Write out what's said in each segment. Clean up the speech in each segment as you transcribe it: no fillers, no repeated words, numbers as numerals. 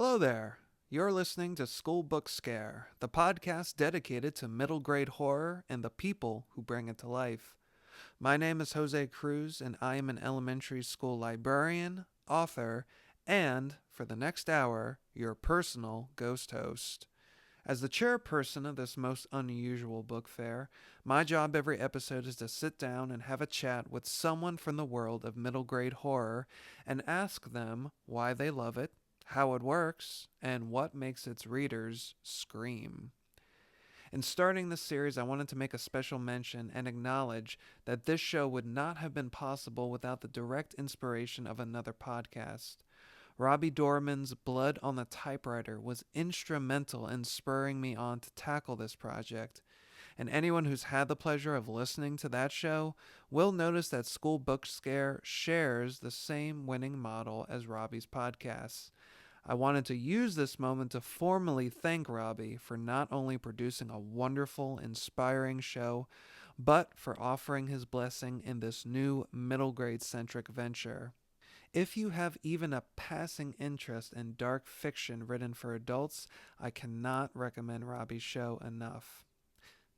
Hello there. You're listening to School Book Scare, the podcast dedicated to middle grade horror and the people who bring it to life. My name is Jose Cruz, and I am an elementary school librarian, author, and, for the next hour, your personal ghost host. As the chairperson of this most unusual book fair, my job every episode is to sit down and have a chat with someone from the world of middle grade horror and ask them why they love it, how it works, and what makes its readers scream. In starting this series, I wanted to make a special mention and acknowledge that this show would not have been possible without the direct inspiration of another podcast. Robbie Dorman's Blood on the Typewriter was instrumental in spurring me on to tackle this project, and anyone who's had the pleasure of listening to that show will notice that School Book Scare shares the same winning model as Robbie's podcasts. I wanted to use this moment to formally thank Robbie for not only producing a wonderful, inspiring show, but for offering his blessing in this new middle grade centric venture. If you have even a passing interest in dark fiction written for adults, I cannot recommend Robbie's show enough.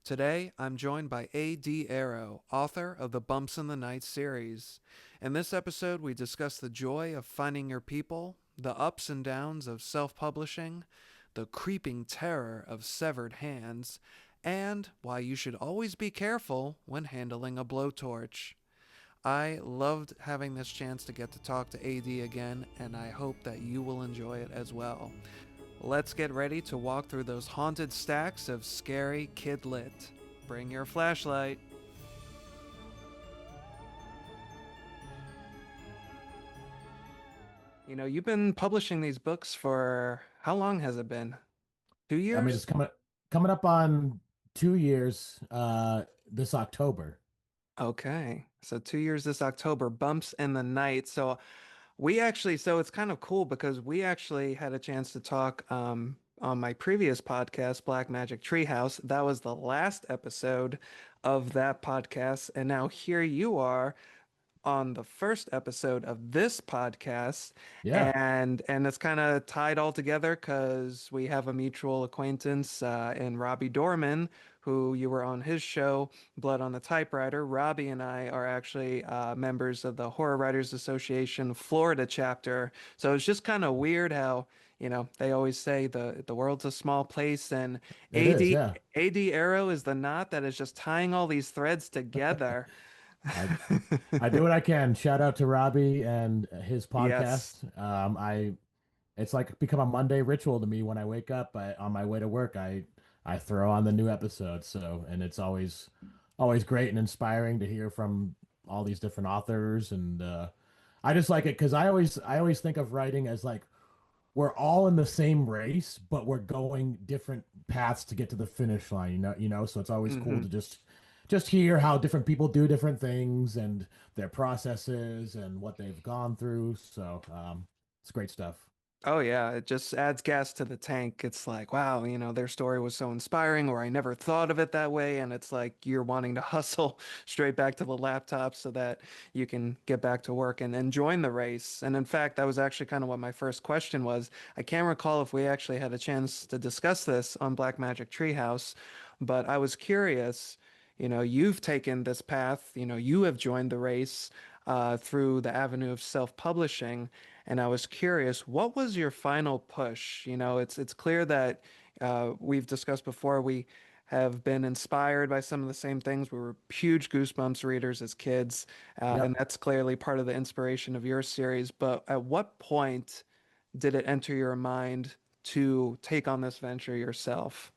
Today, I'm joined by A.D. Arrow, author of the Bumps in the Night series. In this episode, we discuss the joy of finding your people, the ups and downs of self-publishing, the creeping terror of severed hands, and why you should always be careful when handling a blowtorch. I loved having this chance to get to talk to AD again, and I hope that you will enjoy it as well. Let's get ready to walk through those haunted stacks of scary kid lit. Bring your flashlight. You've been publishing these books for how long has it been? Two I mean, years? it's coming up on 2 years this October. Okay. So 2 years this October, Bumps in the Night. So it's kind of cool because we actually had a chance to talk on my previous podcast, Black Magic Treehouse. That was the last episode of that podcast. And now here you are on the first episode of this podcast, Yeah. and it's kind of tied all together because we have a mutual acquaintance in Robbie Dorman, who you were on his show, Blood on the Typewriter. Robbie and I are actually members of the Horror Writers Association Florida chapter, so it's just kind of weird how. They always say the world's a small place, and It is, AD yeah. AD Arrow is the knot that is just tying all these threads together. I I do what I can. Shout out to Robbie and his Yes. podcast. It's like become a Monday ritual to me when I wake up. On my way to work, I throw on the new episode. And it's always great and inspiring to hear from all these different authors, and I just like it because I always think of writing as like we're all in the same race, but we're going different paths to get to the finish line, so it's always cool hmm to just hear how different people do different things and their processes and what they've gone through. So it's great stuff. Oh yeah, it just adds gas to the tank. It's like, wow, their story was so inspiring, or I never thought of it that way. And it's like you're wanting to hustle straight back to the laptop so that you can get back to work and join the race. And in fact, that was actually kind of what my first question was. I can't recall if we actually had a chance to discuss this on Black Magic Treehouse, but I was curious. You've taken this path, you have joined the race through the avenue of self-publishing. And I was curious, what was your final push? It's clear that we've discussed before, we have been inspired by some of the same things. We were huge Goosebumps readers as kids, and Yep. that's clearly part of the inspiration of your series. But at what point did it enter your mind to take on this venture yourself?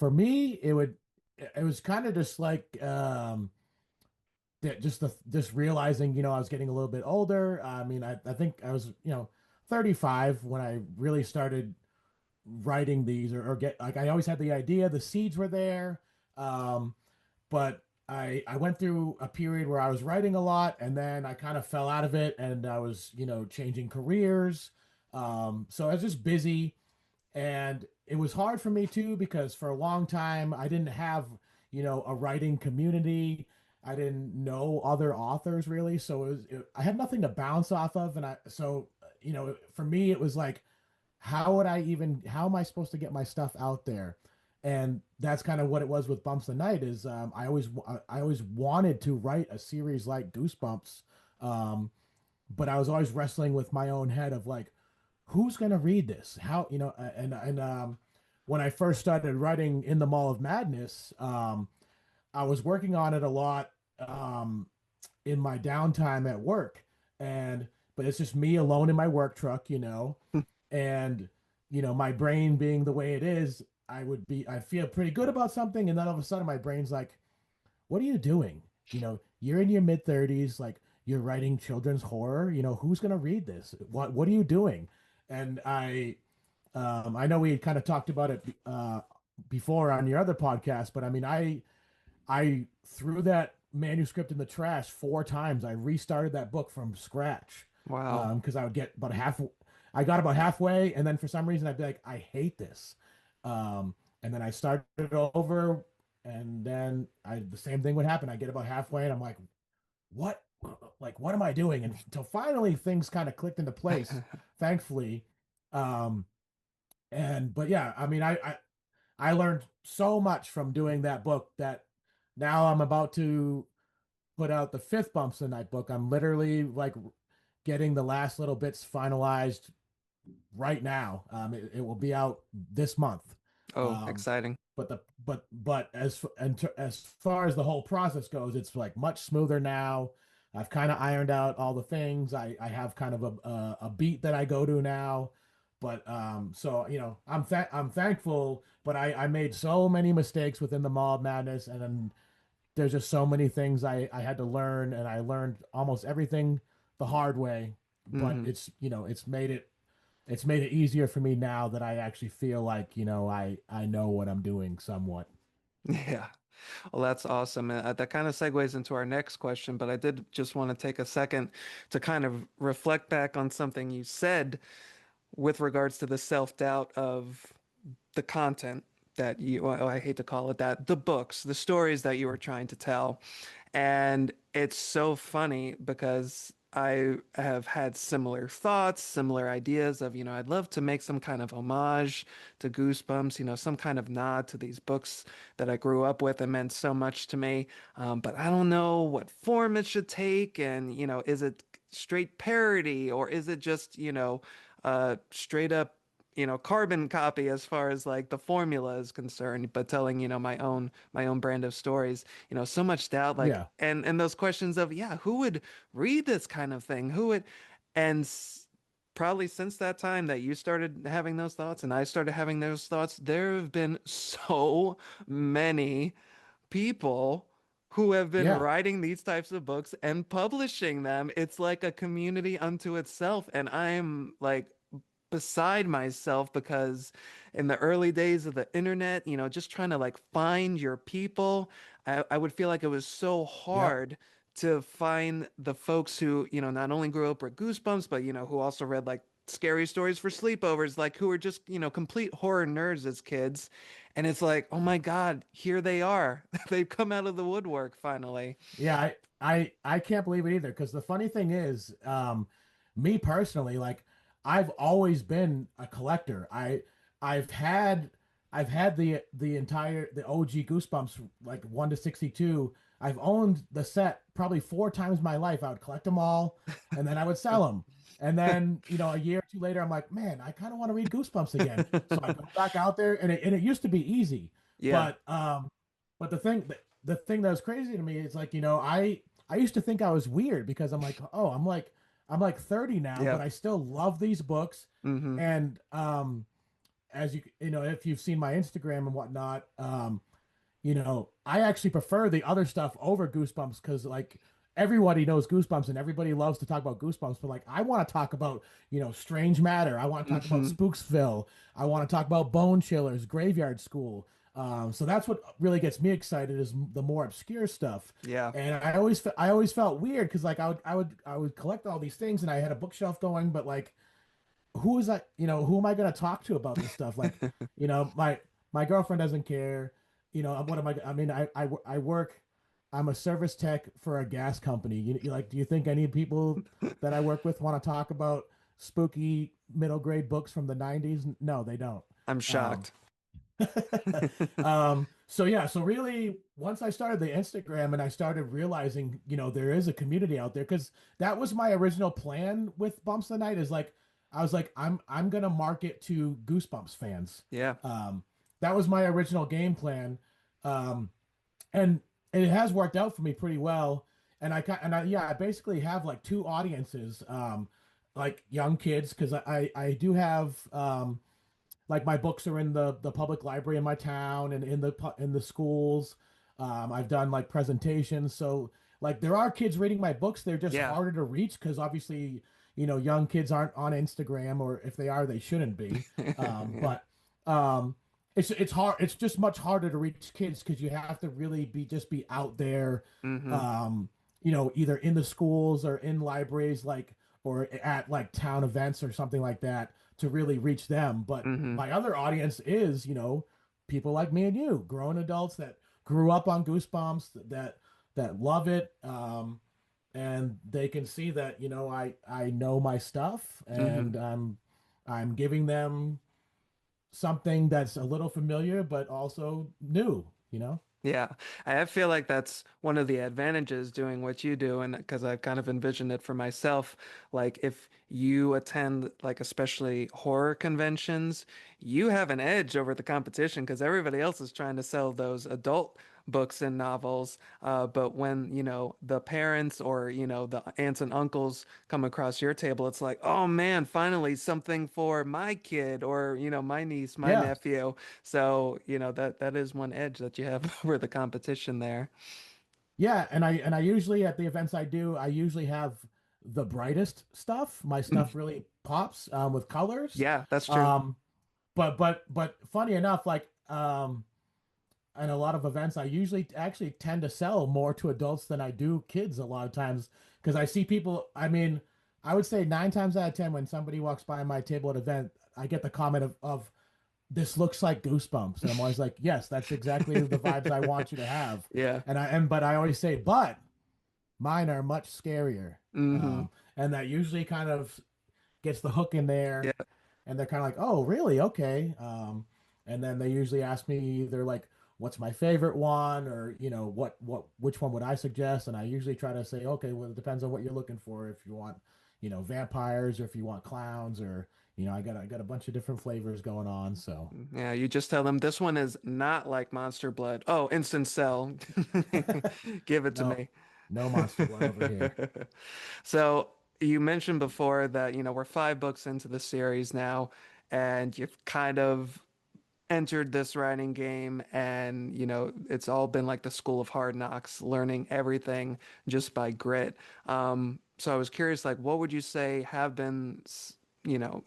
For me, it was kind of just like just realizing, I was getting a little bit older. I mean, I think I was, 35 when I really started writing these, or get like I always had the idea, the seeds were there. Um, but I went through a period where I was writing a lot, and then I kind of fell out of it, and I was, changing careers. So I was just busy, and it was hard for me too because for a long time I didn't have, a writing community. I didn't know other authors really, so I had nothing to bounce off of, and I so for me, it was like, how am I supposed to get my stuff out there? And that's kind of what it was with Bumps the Night is I always wanted to write a series like Goosebumps, um, but I was always wrestling with my own head of like, who's gonna read this? How and when I first started writing in the Mall of Madness, I was working on it a lot um, in my downtime at work, and but it's just me alone in my work truck, and my brain being the way it is, I feel pretty good about something, and then all of a sudden my brain's like, what are you doing? You're in your mid 30s, like you're writing children's horror. Who's gonna read this? What are you doing? And I know we kind of talked about it before on your other podcast, but I mean, I threw that manuscript in the trash 4 times. I restarted that book from scratch Wow. because I would get about half. I got about halfway, and then for some reason I'd be like, I hate this, and then I started it over, and then the same thing would happen. I get about halfway, and I'm like, what? Like, what am I doing? And until finally things kind of clicked into place, thankfully. Um, but yeah, I mean, I learned so much from doing that book that now I'm about to put out the fifth Bumps the Night book. I'm literally like getting the last little bits finalized right now. It will be out this month. Oh, Um, exciting. but as far as the whole process goes, it's like much smoother now. I've kind of ironed out all the things. I have kind of a beat that I go to now. But so I'm thankful, but I made so many mistakes within the Mall of Madness, and then there's just so many things I had to learn, and I learned almost everything the hard way. But Hmm. it's made it easier for me now that I actually feel like I know what I'm doing somewhat. Yeah. Well, that's awesome. That kind of segues into our next question, but I did just want to take a second to kind of reflect back on something you said with regards to the self-doubt of the content that well, I hate to call it that, the books, the stories that you were trying to tell. And it's so funny because I have had similar thoughts, similar ideas of, I'd love to make some kind of homage to Goosebumps, some kind of nod to these books that I grew up with and meant so much to me. But I don't know what form it should take. And, is it straight parody or is it just, straight up carbon copy as far as like the formula is concerned, but telling, my own brand of stories, so much doubt, like, Yeah, and those questions of, yeah, who would read this kind of thing? Who would, and probably since that time that you started having those thoughts and I started having those thoughts, there have been so many people who have been yeah, writing these types of books and publishing them. It's like a community unto itself. And I'm like beside myself because in the early days of the internet, just trying to like find your people, I would feel like it was so yep, hard to find the folks who, not only grew up with Goosebumps, but, who also read like scary stories for sleepovers, like who were just, complete horror nerds as kids. And it's like, oh my God, here they are. They've come out of the woodwork finally. yeah. I can't believe it either. Because the funny thing is, me personally, like I've always been a collector. I've had I've had the OG Goosebumps like 1 to 62. I've owned the set probably 4 times in my life. I would collect them all, and then I would sell them. And then a year or two later, I'm like, man, I kind of want to read Goosebumps again. So I go back out there, and it used to be easy, Yeah. but the thing that was crazy to me is like I used to think I was weird because I'm like, oh, I'm like 30 now, but Yep. I still love these books. Hmm. And as if you've seen my Instagram and whatnot, I actually prefer the other stuff over Goosebumps because like everybody knows Goosebumps and everybody loves to talk about Goosebumps, but like I want to talk about Strange Matter. I want to talk about Hmm. Spooksville. I want to talk about Bone Chillers, Graveyard School. So that's what really gets me excited is the more obscure stuff. Yeah. And I always felt weird because like I would collect all these things and I had a bookshelf going, but like who is that? Who am I going to talk to about this stuff? Like, my girlfriend doesn't care. What am I? I mean, I work. I'm a service tech for a gas company. Like, do you think any people that I work with want to talk about spooky middle grade books from the 90s? No, they don't. I'm Um, shocked. so yeah, so really once I started the Instagram and I started realizing, there is a community out there because that was my original plan with Bumps the Night is like I was like I'm gonna market to Goosebumps fans. Yeah. Um, that was my original game plan. Um, and it has worked out for me pretty well. Yeah, I basically have like two audiences, like young kids because I do have like my books are in the public library in my town and in the schools. I've done like presentations, so like there are kids reading my books. They're just Yeah. harder to reach because obviously young kids aren't on Instagram, or if they are, they shouldn't be. Yeah. But it's hard. It's just much harder to reach kids because you have to really be out there, Mm-hmm. um, either in the schools or in libraries, like or at like town events or something like that to really reach them. But Mm-hmm. my other audience is, people like me and you, grown adults that grew up on Goosebumps, that love it, and they can see that I know my stuff, Mm-hmm. and I'm giving them something that's a little familiar but also new. Yeah, I feel like that's one of the advantages doing what you do, and because I've kind of envisioned it for myself. Like, if you attend, like, especially horror conventions, you have an edge over the competition because everybody else is trying to sell those adult books and novels. But when, the parents or, the aunts and uncles come across your table, it's like, oh man, finally something for my kid or, my niece, my Yeah, nephew. So, that is one edge that you have over the competition there. yeah, and I usually at the events I do, I usually have the brightest stuff. My stuff really pops with colors. Yeah, that's true. Um, but funny enough, like in a lot of events, I usually actually tend to sell more to adults than I do kids a lot of times because I see people. I mean, I would say 9 times out of 10 when somebody walks by my table at an event, I get the comment of this looks like Goosebumps, and I'm always like, yes, that's exactly the vibes I want you to have. Yeah. But I always say, but mine are much scarier. Hmm. And that usually kind of gets the hook in there, Yeah. and they're kind of like, "Oh, really? Okay." And then they usually ask me either like, "What's my favorite one?" or which one would I suggest? And I usually try to say, "Okay, well, it depends on what you're looking for. If you want, vampires, or if you want clowns, or I got a bunch of different flavors going on." So, Yeah, you just tell them this one is not like Monster Blood. Oh, instant sell. Give it to no, me. no monster blood over here. So you mentioned before that, we're 5 books into the series now, and you've kind of entered this writing game, and it's all been like the school of hard knocks, learning everything just by grit. So I was curious, like, what would you say have been,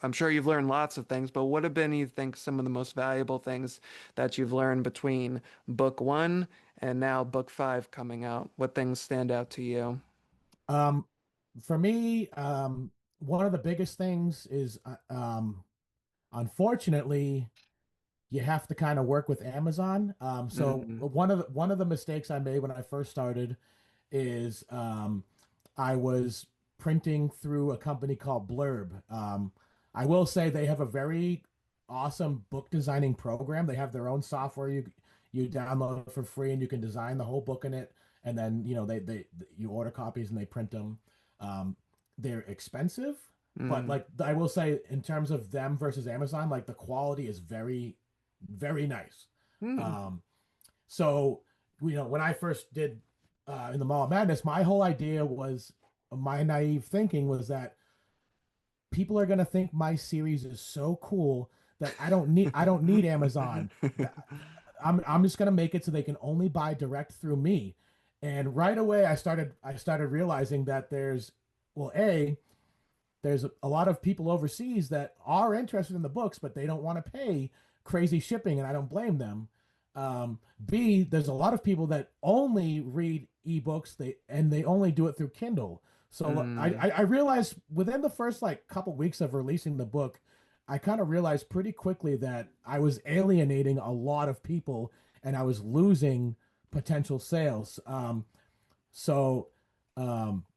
I'm sure you've learned lots of things, but what have been, you think, some of the most valuable things that you've learned between book 1 and now book 5 coming out? What things stand out to you? Um, for me, one of the biggest things is, unfortunately, you have to kind of work with Amazon. So Mm, one of the mistakes I made when I first started is I was printing through a company called Blurb. I will say they have a very awesome book designing program. They have their own software you download for free, and you can design the whole book in it. And then they you order copies and they print them. Um, they're expensive, but mm, like I will say, in terms of them versus Amazon, like the quality is very, very nice. mm, Um, so, when I first did in the Mall of Madness, my whole idea was my naive thinking was that people are going to think my series is so cool that I don't need Amazon. That I'm just going to make it so they can only buy direct through me. And right away I started realizing that well, there's a lot of people overseas that are interested in the books, but they don't want to pay crazy shipping, and I don't blame them. B, there's a lot of people that only read ebooks, they only do it through Kindle. So mm, I realized within the first like couple weeks of releasing the book, I kind of realized pretty quickly that I was alienating a lot of people and I was losing potential sales. So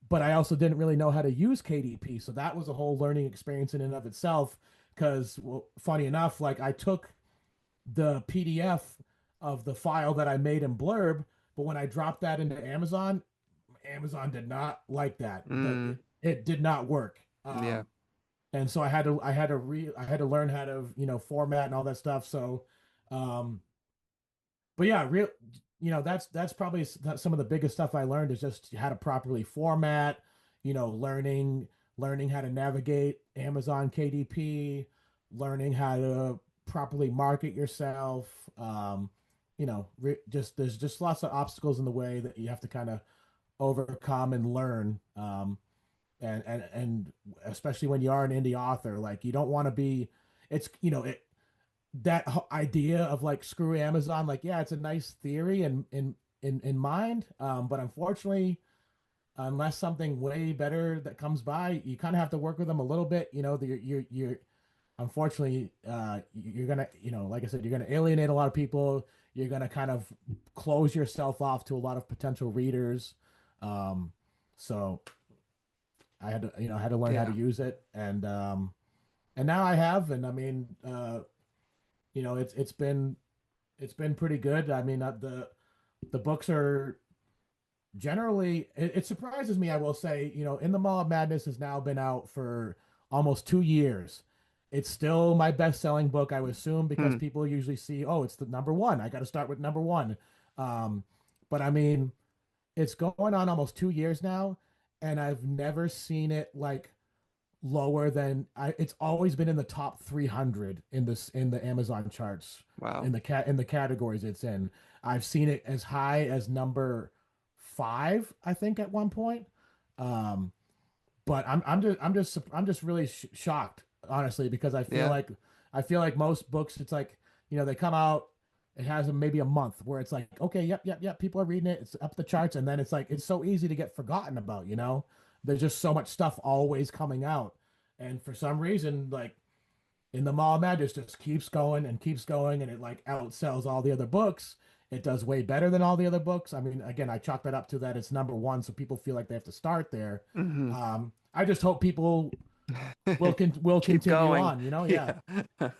but I also didn't really know how to use KDP. So that was a whole learning experience in and of itself. Because, well, funny enough, like I took the PDF of the file that I made in Blurb, but when I dropped that into Amazon, Amazon did not like that. Mm, It did not work. yeah. And so I had to learn how to, format and all that stuff. So, um, but yeah, that's probably some of the biggest stuff I learned is just how to properly format, learning how to navigate Amazon KDP, learning how to properly market yourself. Just there's just lots of obstacles in the way that you have to kind of overcome and learn. And especially when you are an indie author, like you don't want to be, it's that idea of like screw Amazon, like yeah, it's a nice theory and in mind, but unfortunately, unless something way better that comes by, you kind of have to work with them a little bit. You're unfortunately, you're gonna, like I said, you're gonna alienate a lot of people. You're gonna kind of close yourself off to a lot of potential readers. Um, so I had to learn how to Yeah. use it, and now I have, and I mean, it's been pretty good. I mean, the books are generally, it surprises me, I will say, In the Mall of Madness has now been out for almost 2 years. It's still my best-selling book, I would assume, because Hmm. people usually see, oh, it's the number one. I got to start with number one. Um, but I mean, it's going on almost 2 years now, and I've never seen it like lower than it's always been in the top 300 in the Amazon charts Wow. in the categories it's in. I've seen it as high as number 5, I think, at one point. Um, but I'm just really shocked, honestly, because Yeah. I feel like most books, it's like, they come out, it has maybe a month where it's like, okay, yep, people are reading it, it's up the charts, and then it's like it's so easy to get forgotten about. There's just so much stuff always coming out, and for some reason, like in the Mall of Madness, just keeps going, and it like outsells all the other books. It does way better than all the other books. I mean, again, I chalk that up to that it's number one, so people feel like they have to start there. Hmm. I just hope people will Keep continue going. on. Yeah. Yeah.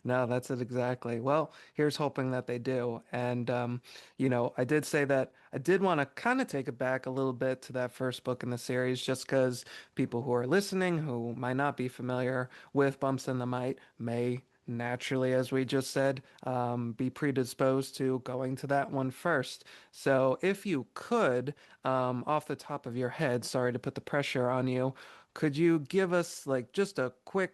No, that's it exactly. Well, here's hoping that they do. And I did say that I did want to kind of take it back a little bit to that first book in the series, just because people who are listening who might not be familiar with Bumps in the Might may naturally, as we just said, be predisposed to going to that one first. So if you could, off the top of your head, sorry to put the pressure on you, could you give us like just a quick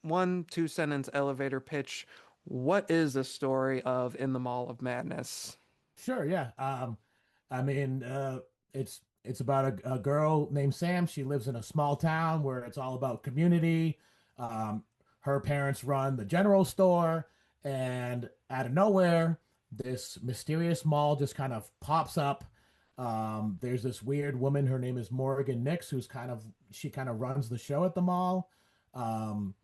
1, 2 sentence elevator pitch? What is the story of In the Mall of Madness? Sure, yeah. I mean, it's about a girl named Sam. She lives in a small town where it's all about community. Um, Her parents run the general store, and out of nowhere, this mysterious mall just kind of pops up. There's this weird woman. Her name is Morgan Nix, she kind of runs the show at the mall. Um,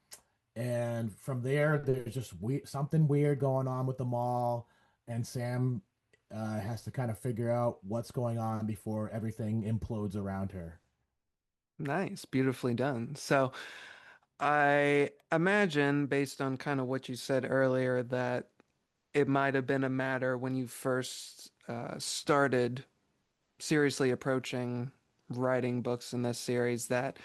and from there, there's just something weird going on with the mall, and Sam has to kind of figure out what's going on before everything implodes around her. Nice, beautifully done. So I imagine, based on kind of what you said earlier, that it might have been a matter when you first started seriously approaching writing books in this series that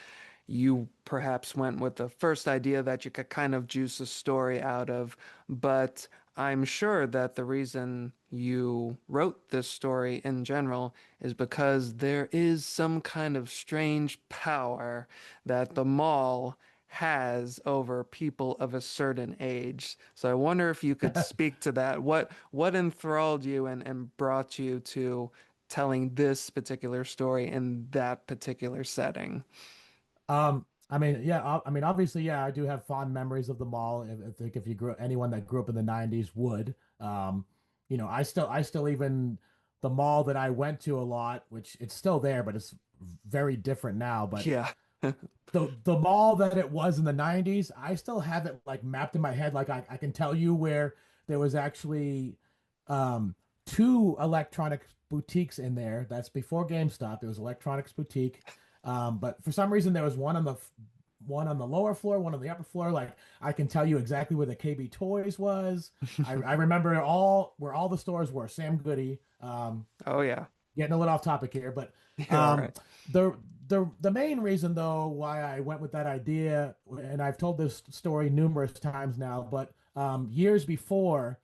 you perhaps went with the first idea that you could kind of juice a story out of, but I'm sure that the reason you wrote this story in general is because there is some kind of strange power that the mall has over people of a certain age. So I wonder if you could speak to that. What enthralled you and brought you to telling this particular story in that particular setting? I mean, yeah, I mean, obviously, yeah, I do have fond memories of the mall. I think if you anyone that grew up in the '90s would. I still even the mall that I went to a lot, which it's still there, but it's very different now. But Yeah. the mall that it was in the '90s, I still have it like mapped in my head. Like I can tell you where there was actually um, two electronics boutiques in there. That's before GameStop. It was electronics boutique. But for some reason there was one on the lower floor, one on the upper floor. Like I can tell you exactly where the KB Toys was. I remember all where all the stores were. Sam Goody. Oh yeah. Getting a little off topic here, but You're all um, right. the the main reason though why I went with that idea, and I've told this story numerous times now, but years before,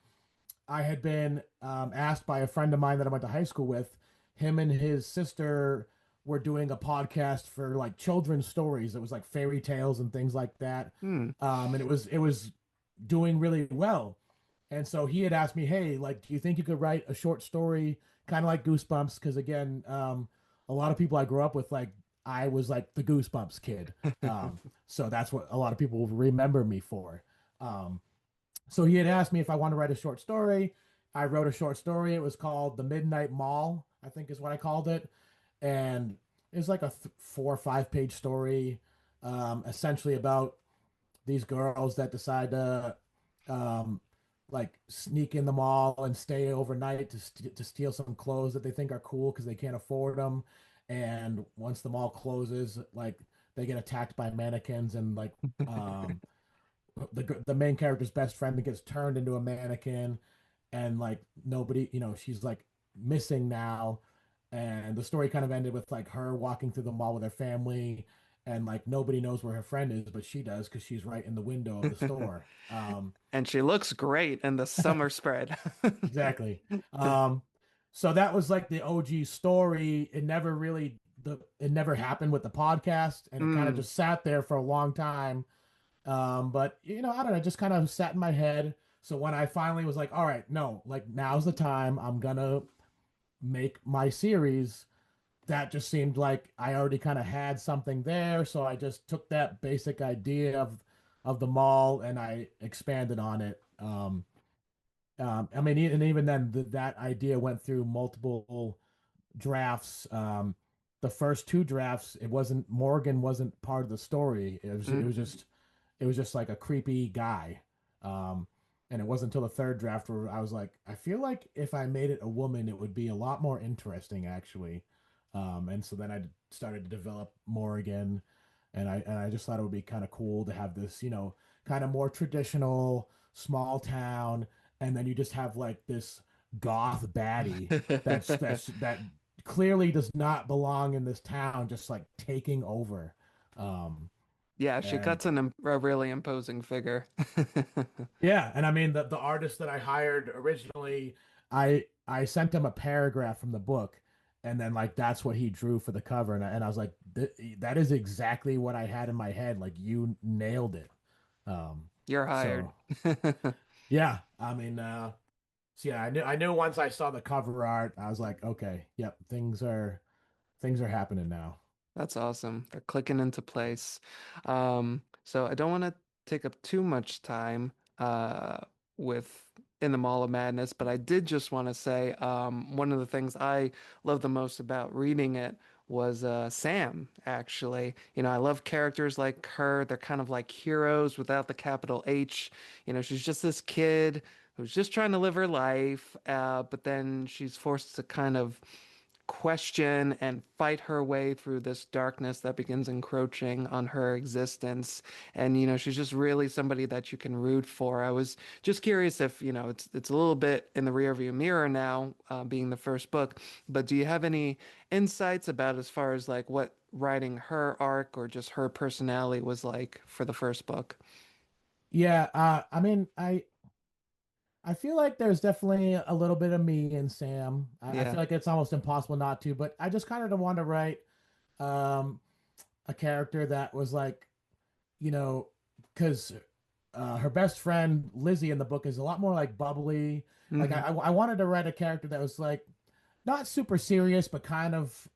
I had been asked by a friend of mine that I went to high school with. Him and his sister were doing a podcast for like children's stories. It was like fairy tales and things like that, Hmm. and it was doing really well. And so he had asked me, "Hey, like, do you think you could write a short story, kind of like Goosebumps?" Because again, a lot of people I grew up with, like, I was like the Goosebumps kid. So that's what a lot of people will remember me for. Um, so he had asked me if I wanted to write a short story. I wrote a short story. It was called The Midnight Mall, I think is what I called it. And it was like a 4 or 5 page story, essentially about these girls that decide to um, like sneak in the mall and stay overnight to steal some clothes that they think are cool because they can't afford them. And once the mall closes, like they get attacked by mannequins and like um, the main character's best friend gets turned into a mannequin, and like nobody, she's like missing now, and the story kind of ended with like her walking through the mall with her family, and like nobody knows where her friend is, but she does because she's right in the window of the store. And she looks great in the summer spread. Exactly. Um, so that was like the OG story. It never happened with the podcast, and it kind of Mm. just sat there for a long time. But I don't know, it just kind of sat in my head. So when I finally was like, all right, no, like now's the time, I'm gonna make my series, that just seemed like I already kind of had something there. So I just took that basic idea of the mall and I expanded on it. I mean, and even then, that idea went through multiple drafts. The first two drafts, it wasn't Morgan wasn't part of the story. Mm. It was just like a creepy guy. Um, and it wasn't until the third draft where I was like, I feel like if I made it a woman, it would be a lot more interesting, actually. And so then I started to develop Morgan, and I just thought it would be kind of cool to have this, kind of more traditional small town, and then you just have like this goth baddie that clearly does not belong in this town, just like taking over. Um, Yeah, she and cuts a really imposing figure. yeah, and I mean the artist that I hired originally, I sent him a paragraph from the book, and then like that's what he drew for the cover, and I was like, that is exactly what I had in my head. Like you nailed it. You're hired. So yeah, I mean, so yeah, I knew once I saw the cover art, I was like, okay, yep, things are happening now. That's awesome. They're clicking into place. So I don't want to take up too much time with In the Mall of Madness, but I did just want to say one of the things I love the most about reading it was Sam, actually. I love characters like her. They're kind of like heroes without the capital H. She's just this kid who's just trying to live her life, but then she's forced to kind of question and fight her way through this darkness that begins encroaching on her existence. And she's just really somebody that you can root for. I was just curious if it's a little bit in the rearview mirror now, being the first book, but do you have any insights about as far as like what writing her arc or just her personality was like for the first book? Yeah, I mean, I feel like there's definitely a little bit of me in Sam. I Yeah. feel like it's almost impossible not to, but I just kind of want to write um, a character that was like, you know, because her best friend Lizzie in the book is a lot more like bubbly. Like Hmm. I wanted to write a character that was like not super serious, but kind of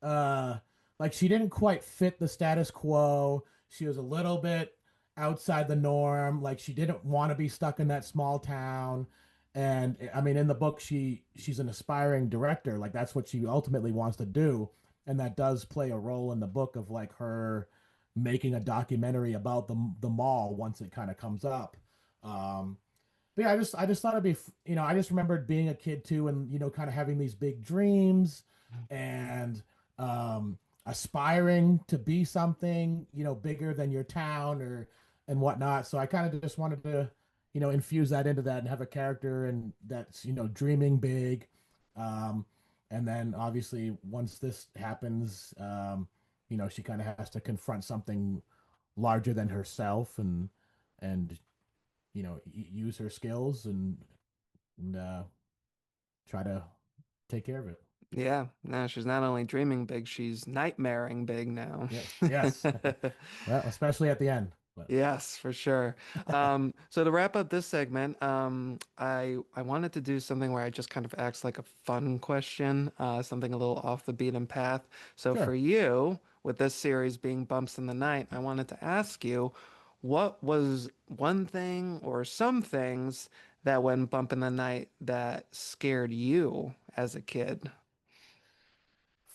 like she didn't quite fit the status quo. She was a little bit outside the norm. Like she didn't want to be stuck in that small town. And I mean, in the book, she's an aspiring director. Like that's what she ultimately wants to do, and that does play a role in the book of like her making a documentary about the mall once it kind of comes up. Um, but yeah, I just thought it'd be, I just remembered being a kid too, and kind of having these big dreams, and aspiring to be something, bigger than your town or and whatnot. So I kind of just wanted to, infuse that into that and have a character and that's, dreaming big. Um, and then obviously once this happens, she kind of has to confront something larger than herself and use her skills and try to take care of it. Yeah, now she's not only dreaming big, she's nightmaring big now. Yes, yes. Well, especially at the end. But Yes, for sure. So to wrap up this segment, I wanted to do something where I just kind of ask like a fun question, something a little off the beaten path. So for sure. you, with this series being Bumps in the Night, I wanted to ask you, what was one thing or some things that went bump in the night that scared you as a kid?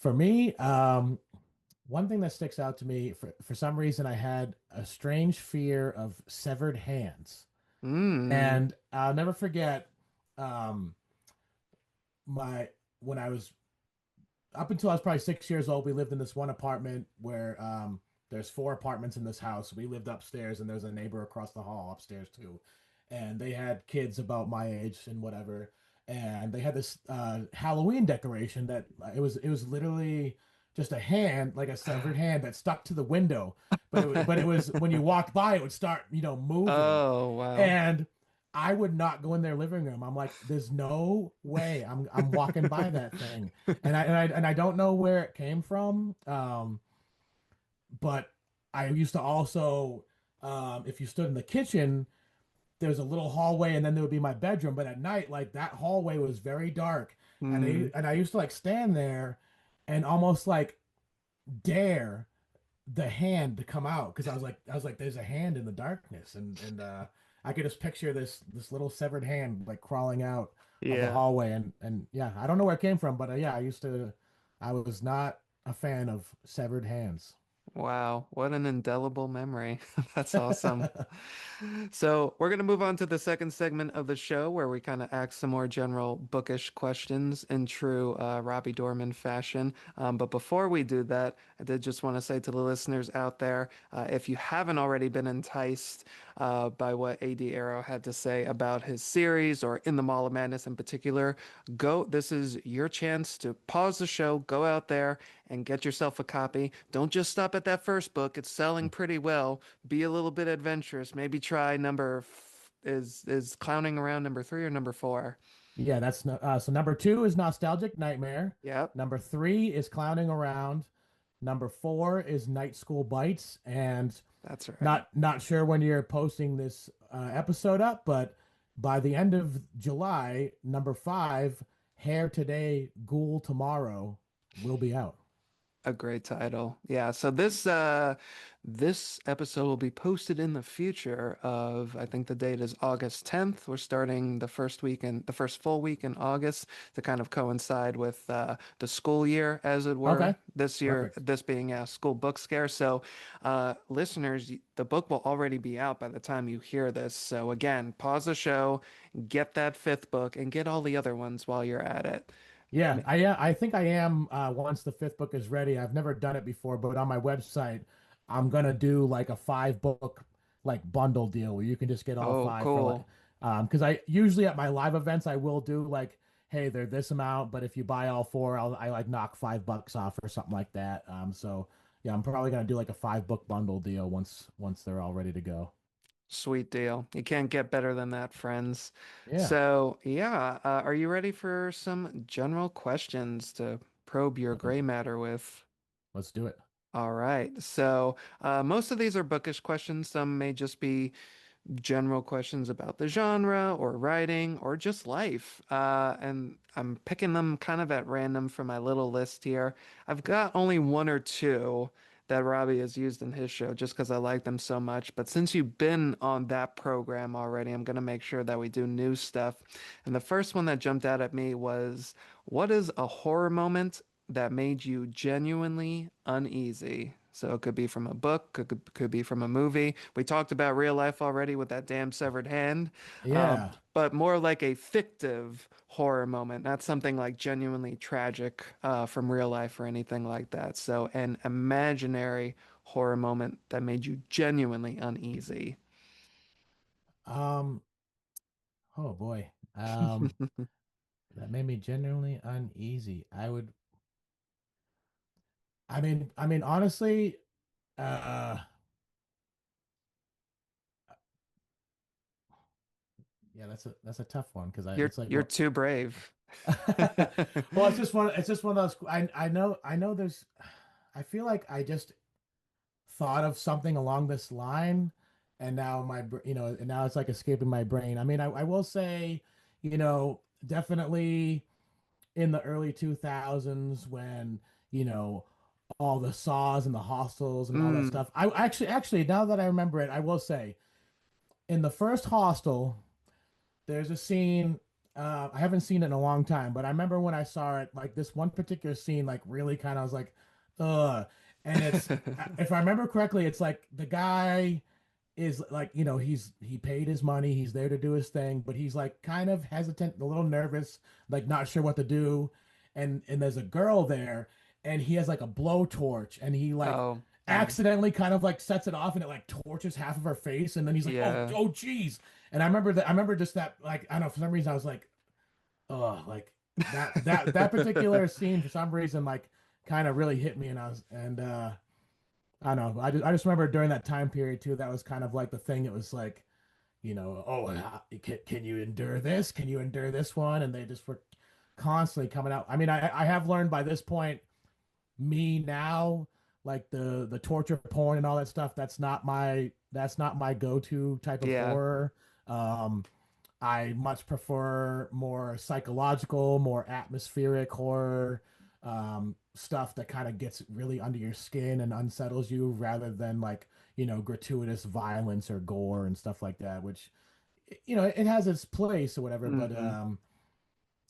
For me, one thing that sticks out to me, for some reason, I had a strange fear of severed hands. Mm. And I'll never forget um, my when I was up until I was probably 6 years old, we lived in this one apartment where there's four apartments in this house. We lived upstairs, and there's a neighbor across the hall upstairs too, and they had kids about my age and whatever. And they had this Halloween decoration that it was literally just a hand, like a severed hand that stuck to the window. But it was when you walked by, it would start moving, Oh, wow. and I would not go in their living room. I'm like, there's no way I'm walking by that thing, and I don't know where it came from. But I used to also, if you stood in the kitchen, there's a little hallway, and then there would be my bedroom. But at night, like that hallway was very dark, Hmm. and I used to like stand there, and almost like dare the hand to come out because I was like, there's a hand in the darkness, and I could just picture this little severed hand like crawling out of the Yeah. hallway, and yeah, I don't know where it came from, but yeah, I was not a fan of severed hands. Wow, what an indelible memory. That's awesome. So, we're going to move on to the second segment of the show where we kind of ask some more general bookish questions in true Robbie Dorman fashion. But before we do that, I did just want to say to the listeners out there, if you haven't already been enticed by what A.D. Arrow had to say about his series or In the Mall of Madness in particular, this is your chance to pause the show, go out there and get yourself a copy. Don't just stop at that first book. It's selling pretty well. Be a little bit adventurous. Maybe try is Clowning Around number 3 or number 4? Yeah, that's no, so number two is Nostalgic Nightmare. Yep, Number three is Clowning Around. Number four is Night School Bites, and that's right. not sure when you're posting this episode up, but by the end of July, number five, Hair Today, Ghoul Tomorrow, will be out. A great title. Yeah, so this episode will be posted in the future of I think the date is August 10th. We're starting the first full week in August to kind of coincide with the school year as it Okay, were. This year, perfect. this being a school book scare. So, listeners, the book will already be out by the time you hear this. So again, pause the show, get that fifth book and get all the other ones while you're at it. Yeah, I think I am. Once the fifth book is ready, I've never done it before, but on my website, I'm gonna do like a 5 book like bundle deal where you can just get all Oh, five for like, cool. because I usually at my live events I will do like, hey, they're this amount, but if you buy all four, I like knock $5 off or something like that. So yeah, I'm probably gonna do like a 5 book bundle deal once they're all ready to go. Sweet deal. You can't get better than that, friends. Yeah, So, yeah, are you ready for some general questions to probe your let- gray matter with? let's do it. All right. So, most of these are bookish questions. Some may just be general questions about the genre or writing or just life. And I'm picking them kind of at random for my little list here. I've got only one or two that Robbie has used in his show just because I like them so much. But since you've been on that program already, I'm going to make sure that we do new stuff. And the first one that jumped out at me was, what is a horror moment that made you genuinely uneasy? So it could be from a book, could be from a movie. We talked about real life already with that damn severed hand, Yeah. but more like a fictive horror moment, not something like genuinely tragic from real life or anything like that. So an imaginary horror moment that made you genuinely uneasy. Um, oh boy. That made me genuinely uneasy. I mean, honestly, uh, yeah, that's a tough one because You're it's like, you're well, too brave. well, it's just one of those. I know there's. I feel like I just thought of something along this line, and now and now it's like escaping my brain. I mean, I will say, definitely in the early 2000s when you know all the saws and the hostels and all that Mm. stuff. I actually now that I remember it, I will say in the first hostel there's a scene. I haven't seen it in a long time, but I remember when I saw it, like this one particular scene, like really kind of was like, ugh. And it's, if I remember correctly, it's like the guy is like, he paid his money, he's there to do his thing, but he's like kind of hesitant, a little nervous, like not sure what to do. And there's a girl there, and he has like a blowtorch, and he like Oh, mm. accidentally kind of like sets it off, and it like torches half of her face, and then he's like, oh, Yeah. oh, geez. And I remember just that, like, I don't know, for some reason I was like, oh, like that particular scene for some reason like kind of really hit me, and I don't know, I just remember during that time period too, that was kind of like the thing. It was like, oh, can you endure this? Can you endure this one? And they just were constantly coming out. I mean, I have learned by this point, me now, like the torture porn and all that stuff, that's not my go-to type of Yeah. horror. Um, I much prefer more psychological, more atmospheric horror, stuff that kind of gets really under your skin and unsettles you, rather than like, gratuitous violence or gore and stuff like that, which, it has its place or whatever, but Hmm.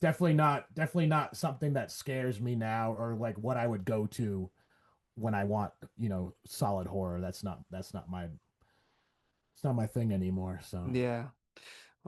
definitely not something that scares me now, or like what I would go to when I want, solid horror. It's not my thing anymore. So, Yeah.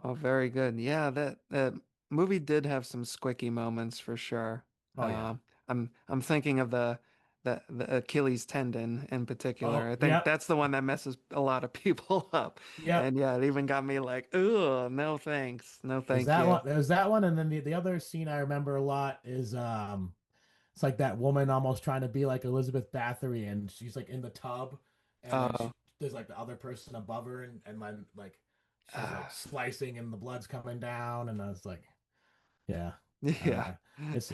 Oh, very good. Yeah, that movie did have some squicky moments for sure. oh yeah. I'm thinking of the Achilles tendon in particular. Oh, I think yep. that's the one that messes a lot of people up. Yep. And yeah, it even got me like, "Ugh, no thanks. No There's thank that you." one. There's that one, and then the other scene I remember a lot is it's like that woman almost trying to be like Elizabeth Bathory, and she's like in the tub, and then Oh, there's like the other person above her, and then like she's like uh, slicing, and the blood's coming down, and I was like, yeah, yeah. uh, it's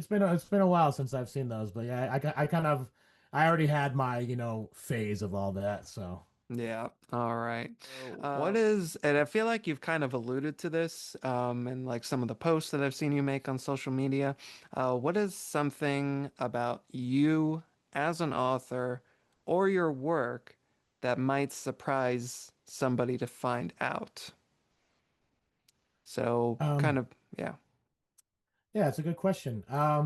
been a while since I've seen those, but yeah, I kind of, I already had my phase of all that, so. Yeah. All right. What Uh, is, and I feel like you've kind of alluded to this, in like some of the posts that I've seen you make on social media. What is something about you as an author or your work that might surprise somebody to find out? So kind um, of, yeah. yeah, it's a good question. I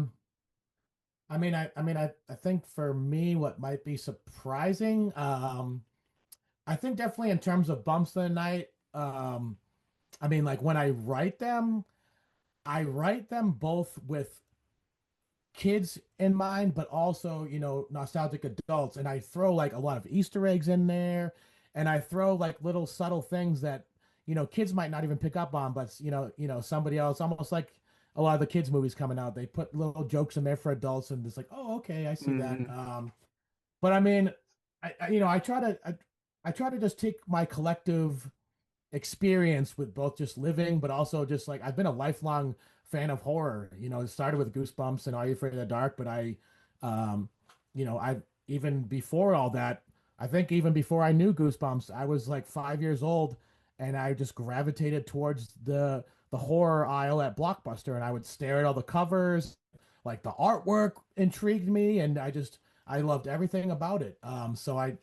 think for me, what might be surprising, I think definitely in terms of bumps of the night, like when I write them both with kids in mind, but also, nostalgic adults. And I throw like a lot of Easter eggs in there, and I throw like little subtle things that, kids might not even pick up on, but somebody else, almost like a lot of the kids movies coming out, they put little jokes in there for adults, and it's like, oh, okay, I see that. Hmm. But I mean, I try to just take my collective experience with both just living, but also just like I've been a lifelong fan of horror. It started with Goosebumps and Are You Afraid of the Dark, but um, I even before all that, I think even before I knew Goosebumps, I was like 5 years old, and I just gravitated towards the horror aisle at Blockbuster, and I would stare at all the covers, like the artwork intrigued me, and I loved everything about it. So I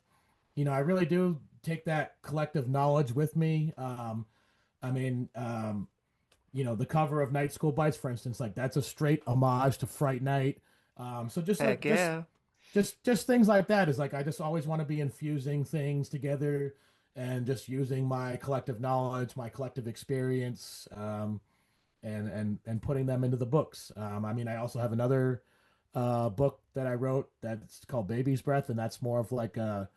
really do take that collective knowledge with me. I mean, the cover of Night School Bites, for instance, like that's a straight homage to Fright Night. So just Heck like just yeah. just things like that is like I just always want to be infusing things together and just using my collective knowledge, my collective experience, and putting them into the books. I mean, I also have another book that I wrote that's called Baby's Breath, and that's more of like a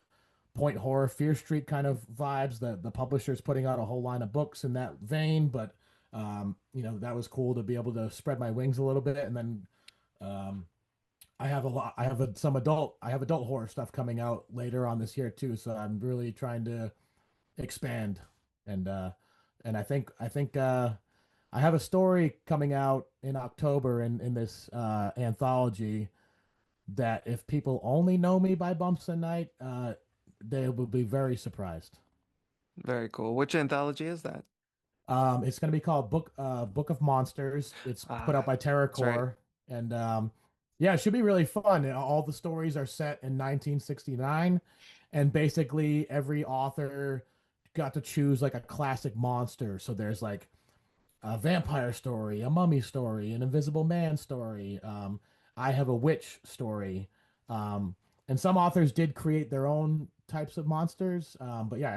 point horror, Fear Street kind of vibes. The publisher's putting out a whole line of books in that vein, but that was cool to be able to spread my wings a little bit, and then um, I have a lot. I have adult horror stuff coming out later on this year too. So I'm really trying to expand, and I think I have a story coming out in October in this anthology that if people only know me by Bumps and Night, they will be very surprised. Very cool. Which anthology is that? It's going to be called Book of Monsters. It's put out Ah, by that's right. TerraCore, and yeah, it should be really fun. All the stories are set in 1969, and basically every author got to choose like a classic monster. So there's like a vampire story, a mummy story, an invisible man story. I have a witch story. Um, and some authors did create their own types of monsters. But yeah,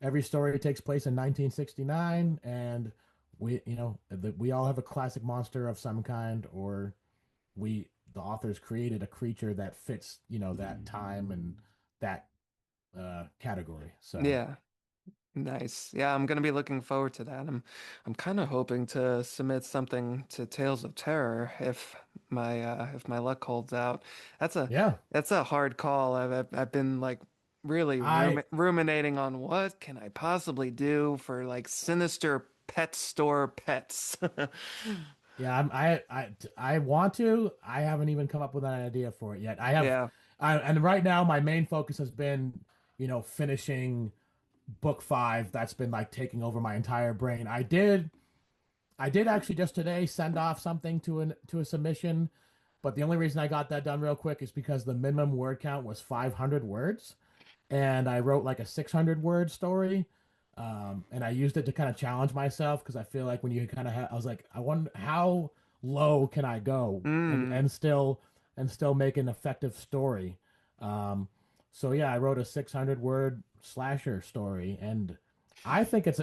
every story takes place in 1969, and we all have a classic monster of some kind, or the authors created a creature that fits that time and that category. So Yeah. Nice. Yeah, I'm gonna be looking forward to that. I'm kind of hoping to submit something to Tales of Terror if my luck holds out. That's a yeah, that's a hard call. I've been like really I ruminating on what can I possibly do for like sinister pet store pets. Yeah, I want to. I haven't even come up with an idea for it yet. Yeah. And right now my main focus has been, finishing book 5. That's been like taking over my entire brain. I did actually just today send off something to a submission, but the only reason I got that done real quick is because the minimum word count was 500 words, and I wrote like a 600 word story. And I used it to kind of challenge myself because I feel like when you kind of I was like, I wonder how low can I go Mm. and still make an effective story. Um, so yeah, I wrote a 600 word slasher story, and I think it's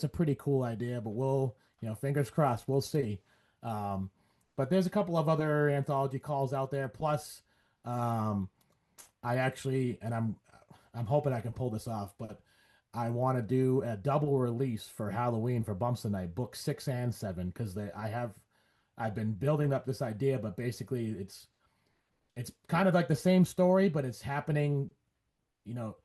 a pretty cool idea, but fingers crossed, we'll see. Um, but there's a couple of other anthology calls out there. Plus, um, I actually, and I'm hoping I can pull this off, but I want to do a double release for Halloween for Bumps the Night, book 6 and 7, because I've been building up this idea, but basically it's kind of like the same story, but it's happening, you know,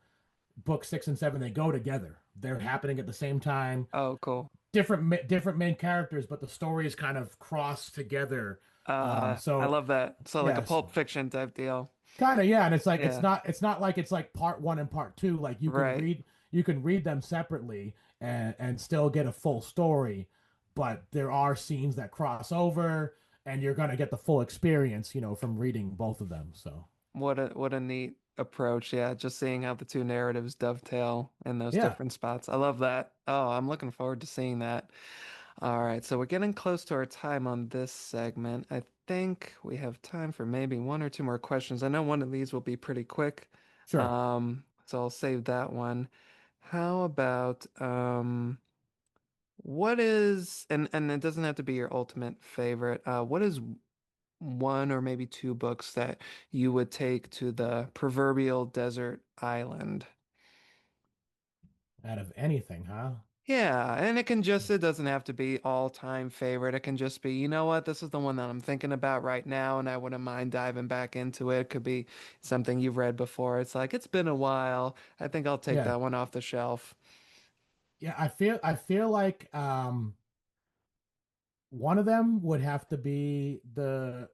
book 6 and 7, they go together. They're happening at the same time. Oh, cool. Different main characters, but the stories kind of cross together. I So love that. So like a yes, Pulp Fiction type deal. kind of, yeah, and it's like Yeah. it's not like it's like part one and part two. Like Right. you can read them separately and still get a full story, but there are scenes that cross over, and you're gonna get the full experience, from reading both of them. So What a neat approach. Yeah, just seeing how the two narratives dovetail in those yeah, different spots. I love that. Oh, I'm looking forward to seeing that. All right, so we're getting close to our time on this segment. I think we have time for maybe one or two more questions. I know one of these will be pretty quick. sure. So I'll save that one. How about what is and it doesn't have to be your ultimate favorite. What is one or maybe two books that you would take to the proverbial desert island? Out of anything, huh? Yeah, and it doesn't have to be all-time favorite. It can just be, you know what, this is the one that I'm thinking about right now, and I wouldn't mind diving back into it. It could be something you've read before. It's like, it's been a while. I think I'll take Yeah, that one off the shelf. yeah. I feel like one of them would have to be the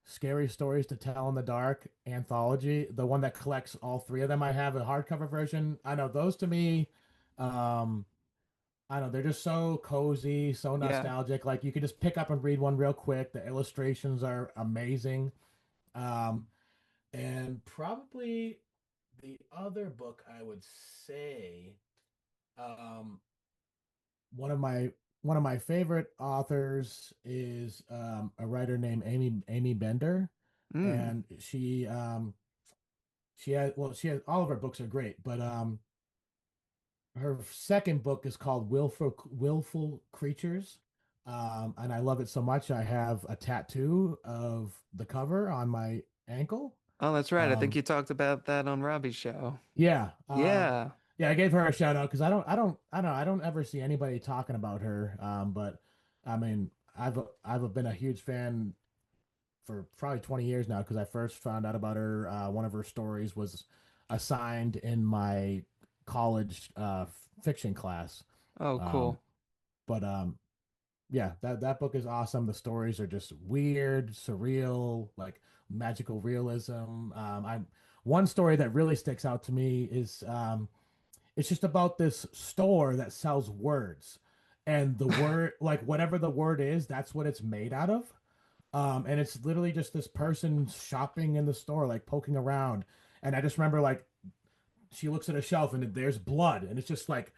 Scary Stories to Tell in the Dark anthology, the one that collects all three of them. I have a hardcover version. I know those to me, um, I know they're just so cozy, so Yeah. nostalgic. Like you could just pick up and read one real quick. The illustrations are amazing. Um, and probably the other book I would say, um, one of my favorite authors is a writer named Amy Bender. Mm. and she has, well, she has, all of her books are great, but her second book is called Willful Creatures. And I love it so much. I have a tattoo of the cover on my ankle. Oh, that's right. I think Um, you talked about that on Robbie's show. yeah. Yeah. Yeah, I gave her a shout out because I don't ever see anybody talking about her. But I mean, I've been a huge fan for probably 20 years now because I first found out about her. One of her stories was assigned in my college fiction class. Oh, Um, cool. but yeah, that book is awesome. The stories are just weird, surreal, like magical realism. I'm One story that really sticks out to me is it's just about this store that sells words, and the word, like whatever the word is, that's what it's made out of. And it's literally just this person shopping in the store, like poking around. And I just remember like she looks at a shelf and there's blood, and it's just like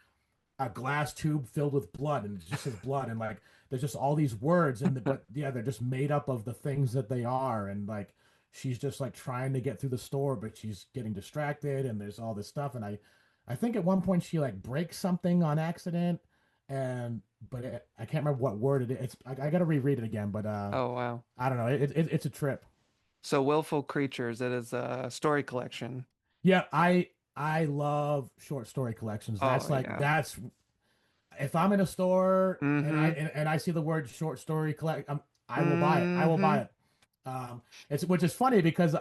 a glass tube filled with blood, and it just says blood, and like there's just all these words, but yeah, they're just made up of the things that they are, and like she's just like trying to get through the store, but she's getting distracted, and there's all this stuff, and I think at one point she like breaks something on accident, and I can't remember what word it is. I got to reread it again, but Oh, wow. I don't know. It's a trip. So, Willful Creatures, it is a story collection. Yeah, I love short story collections. Oh, yeah. That's if I'm in a store and Mm-hmm. I see the word short story collect, I will buy it. I will Mm-hmm. buy it. It's which is funny because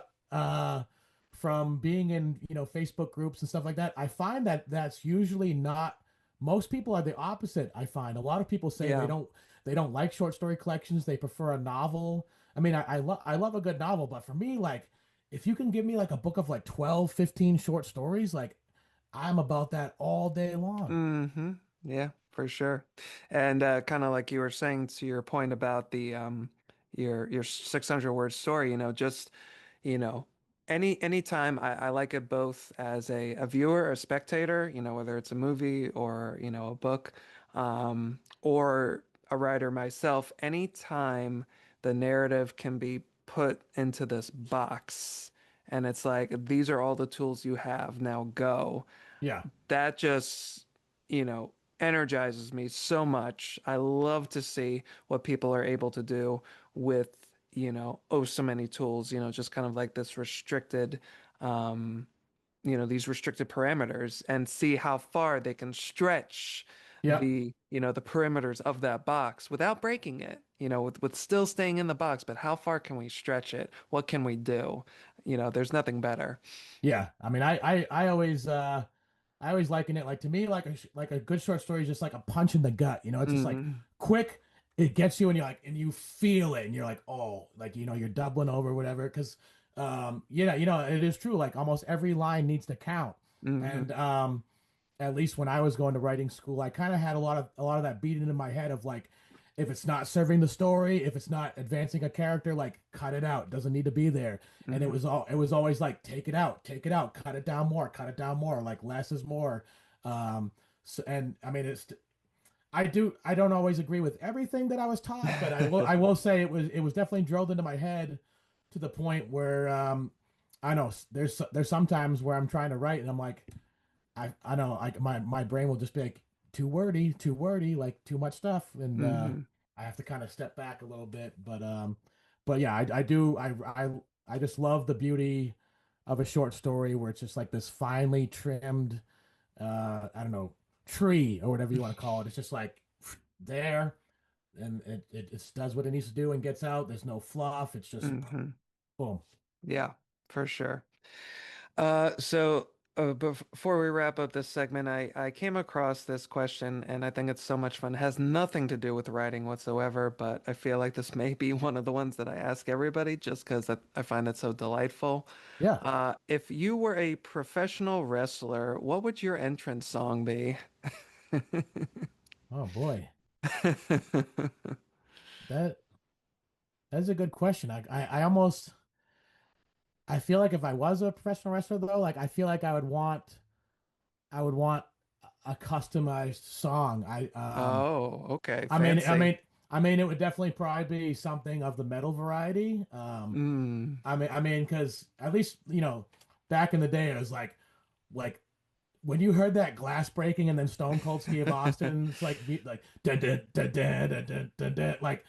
from being in Facebook groups and stuff like that, I find that that's usually not. Most people are the opposite. I find a lot of people say Yeah. they don't like short story collections. They prefer a novel. I mean, I love a good novel, but for me, like if you can give me like a book of like 12, 15 short stories, like I'm about that all day long. Mm-hmm. Yeah, for sure. And kind of like you were saying to your point about the your 600 word story, just you know, anytime I like it both as a viewer, a spectator, whether it's a movie or, a book, or a writer myself, anytime the narrative can be put into this box and it's like, these are all the tools you have, now go. Yeah. That just, you know, energizes me so much. I love to see what people are able to do with, oh, so many tools, just kind of like this restricted, um, these restricted parameters and see how far they can stretch Yep. the perimeters of that box without breaking it, with still staying in the box, but how far can we stretch it? What can we do? There's nothing better. Yeah. I mean, I always liken it like to me like like a good short story is just like a punch in the gut. It's just like Hmm. quick. It gets you and you're like and you feel it and you're like oh like you're doubling over whatever because it is true like almost every line needs to count Hmm. and at least when I was going to writing school, I kind of had a lot of that beating in my head of like, if it's not serving the story, if it's not advancing a character, like cut it out. It doesn't need to be there. And Hmm. it was always like take it out, cut it down more. Like less is more. So, and I mean, I don't always agree with everything that I was taught, but I will say it was definitely drilled into my head to the point where I know there's sometimes where I'm trying to write and I'm like I know like my brain will just be like too wordy, like too much stuff, and Hmm. I have to kind of step back a little bit. But yeah, I do I just love the beauty of a short story where it's just like this finely trimmed I don't know tree or whatever you want to call it. It's just like there, and it just does what it needs to do and gets out. There's no fluff. It's just Hmm. boom. Yeah, for sure. So before we wrap up this segment, I came across this question and I think it's so much fun. It has nothing to do with writing whatsoever, but I feel like this may be one of the ones that I ask everybody just because I find it so delightful. Yeah. If you were a professional wrestler, what would your entrance song be? Oh boy, that that's a good question. I almost I feel like if I was a professional wrestler though, like I feel like I would want a customized song. Oh, okay, I mean fancy. I mean, it would definitely probably be something of the metal variety. Mm. I mean, because at least back in the day, it was like when you heard that glass breaking and then Stone Cold Steve Austin, it's like dun, dun, dun, dun, dun, dun, dun, dun, like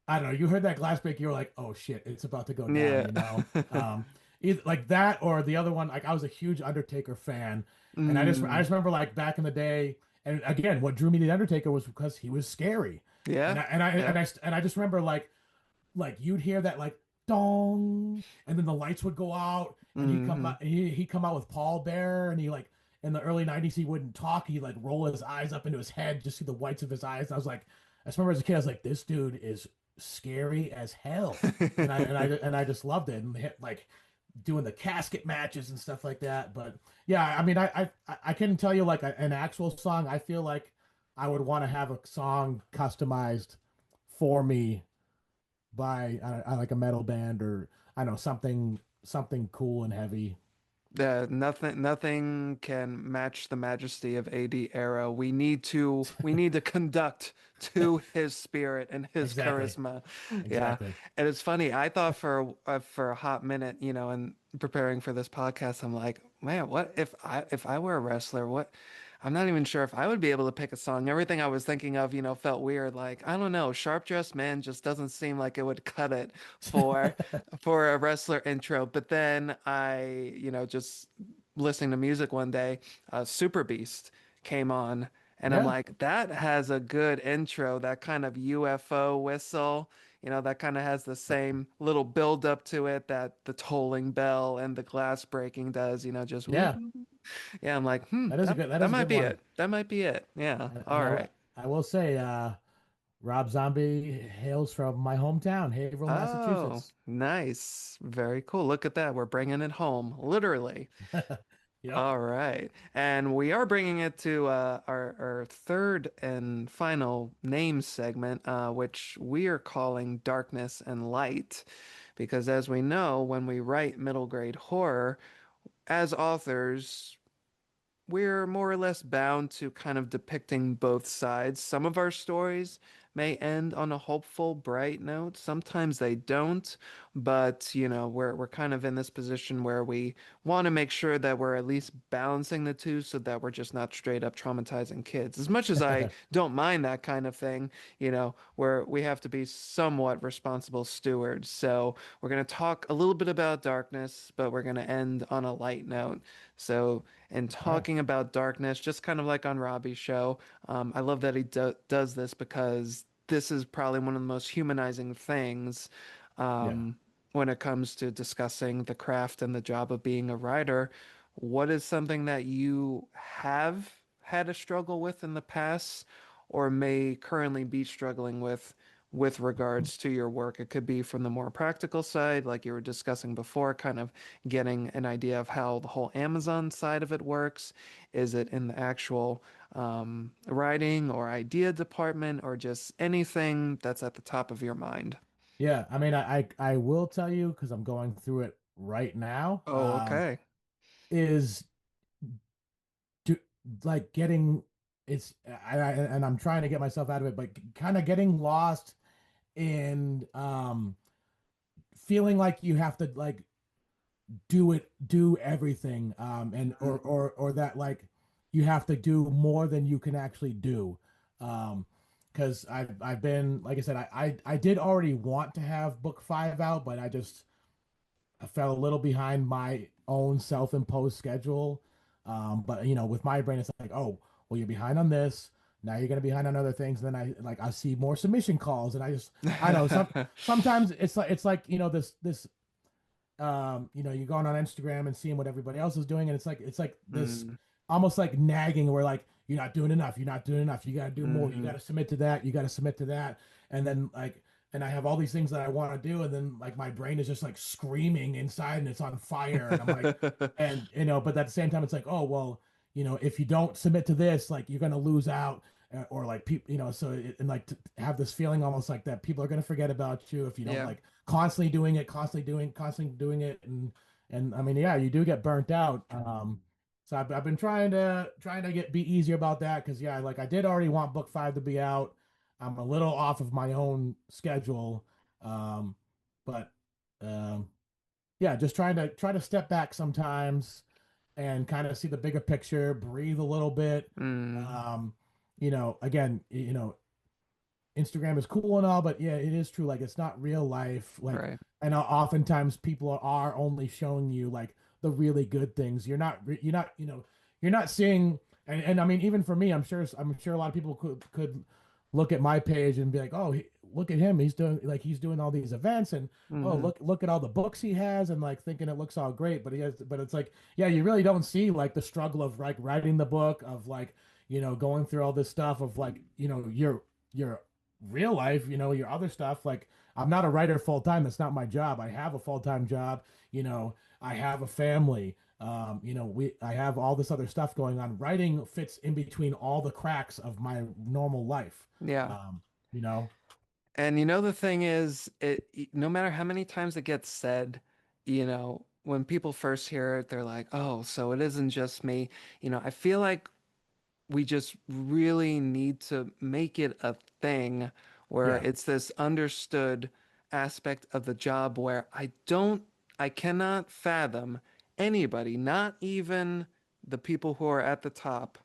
I don't know, you heard that glass break, you were like, oh shit, it's about to go down, Yeah. Either like that or the other one. Like I was a huge Undertaker fan, and I Mm. just remember like back in the day, and again, what drew me to the Undertaker was because he was scary, Yeah. Yeah. and I just remember like you'd hear that like dong, and then the lights would go out, and Hmm. he'd come out with Paul Bear, and he like in the early '90s he wouldn't talk, he'd like roll his eyes up into his head, just see the whites of his eyes. And I was like, I just remember as a kid, I was like, this dude is scary as hell, and I just loved it, and like doing the casket matches and stuff like that. But yeah, I mean, I couldn't tell you like an actual song. I feel like I would want to have a song customized for me by like a metal band, or I don't know, something cool and heavy. Nothing can match the majesty of AD era. We need to conduct to his spirit and his Exactly, charisma. Yeah. exactly. And it's funny. I thought for a hot minute, and preparing for this podcast, I'm like, man, what if I were a wrestler? What I'm not even sure if I would be able to pick a song. Everything I was thinking of, felt weird. Like, I don't know, Sharp Dressed Man just doesn't seem like it would cut it for a wrestler intro. But then just listening to music one day, Super Beast came on, and I'm Yeah, like, that has a good intro, that kind of UFO whistle. That kind of has the same little build up to it that the tolling bell and the glass breaking does, just woo. yeah. Yeah, I'm like, That that is a might good be one. it. That might be it. Yeah. And All right. I will say, Rob Zombie hails from my hometown, Haverhill, Oh, Massachusetts. nice. Very cool. Look at that. We're bringing it home, literally. Yep. All right. And we are bringing it to our third and final name segment, which we are calling Darkness and Light. Because as we know, when we write middle grade horror, as authors, we're more or less bound to kind of depicting both sides. Some of our stories may end on a hopeful, bright note. Sometimes they don't, but we're kind of in this position where we want to make sure that we're at least balancing the two so that we're just not straight up traumatizing kids. As much as I don't mind that kind of thing, we have to be somewhat responsible stewards. So we're going to talk a little bit about darkness, but we're going to end on a light note. So and All right. talking about darkness, just kind of like on Robbie's show. I love that he does this because this is probably one of the most humanizing things Yeah. when it comes to discussing the craft and the job of being a writer. What is something that you have had a struggle with in the past or may currently be struggling with regards to your work? It could be from the more practical side, like you were discussing before, kind of getting an idea of how the whole Amazon side of it works. Is it in the actual writing or idea department, or just anything that's at the top of your mind? Yeah. I mean, I will tell you because I'm going through it right now. Oh, okay. Is do like getting it's and I'm trying to get myself out of it, but kind of getting lost in feeling like you have to like do everything, and or that like you have to do more than you can actually do, because I've been, like I said, I did already want to have book five out, but I fell a little behind my own self-imposed schedule. But with my brain, it's like, oh, well, you're behind on this. Now you're gonna be behind on other things. And then I see more submission calls, and I know sometimes it's like you're going on Instagram and seeing what everybody else is doing, and it's like this Mm, almost like nagging, where like you're not doing enough, you're not doing enough, you got to do more, you got mhm. to submit to that, you got to submit to that, and then and I have all these things that I want to do, and then like my brain is just like screaming inside, and it's on fire, and I'm like, and but at the same time, it's like, oh well, if you don't submit to this, like you're gonna lose out. Or like people, and like to have this feeling almost like that people are going to forget about you if you don't Yeah. like constantly doing it, and I mean, yeah, you do get burnt out. So I've been trying to get be easier about that, because yeah, like I did already want book five to be out. I'm a little off of my own schedule. Um, but um, yeah, just try to step back sometimes and kind of see the bigger picture, breathe a little bit. Mm, Um, again, Instagram is cool and all, but yeah, it is true. Like it's not real life. Like, right. and oftentimes people are only showing you like the really good things. You're not seeing. And I mean, even for me, I'm sure a lot of people could look at my page and be like, oh, look at him. He's doing all these events, and oh, Hmm. look at all the books he has, and like thinking it looks all great. But it's like, yeah, you really don't see like the struggle of like writing the book, of like, going through all this stuff of like, your real life, your other stuff. Like, I'm not a writer full time. That's not my job. I have a full time job. I have a family. I have all this other stuff going on. Writing fits in between all the cracks of my normal life. Yeah. Um, you know, And the thing is, no matter how many times it gets said, when people first hear it, they're like, "Oh, so it isn't just me." I feel like we just really need to make it a thing where yeah. it's this understood aspect of the job where I cannot fathom anybody, not even the people who are at the top,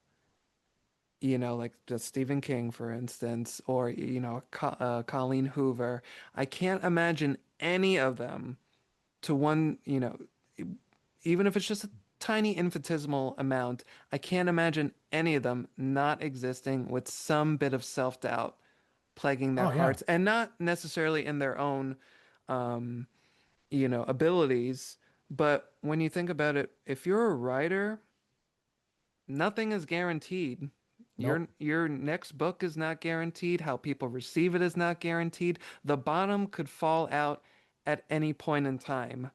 like just Stephen King, for instance, or, Colleen Hoover. I can't imagine any of them to one, even if it's just a tiny infinitesimal amount, I can't imagine any of them not existing with some bit of self-doubt plaguing their Oh yeah. hearts, and not necessarily in their own, um, abilities. But when you think about it, if you're a writer, nothing is guaranteed. Your Nope. your next book is not guaranteed. How people receive it is not guaranteed. The bottom could fall out at any point in time.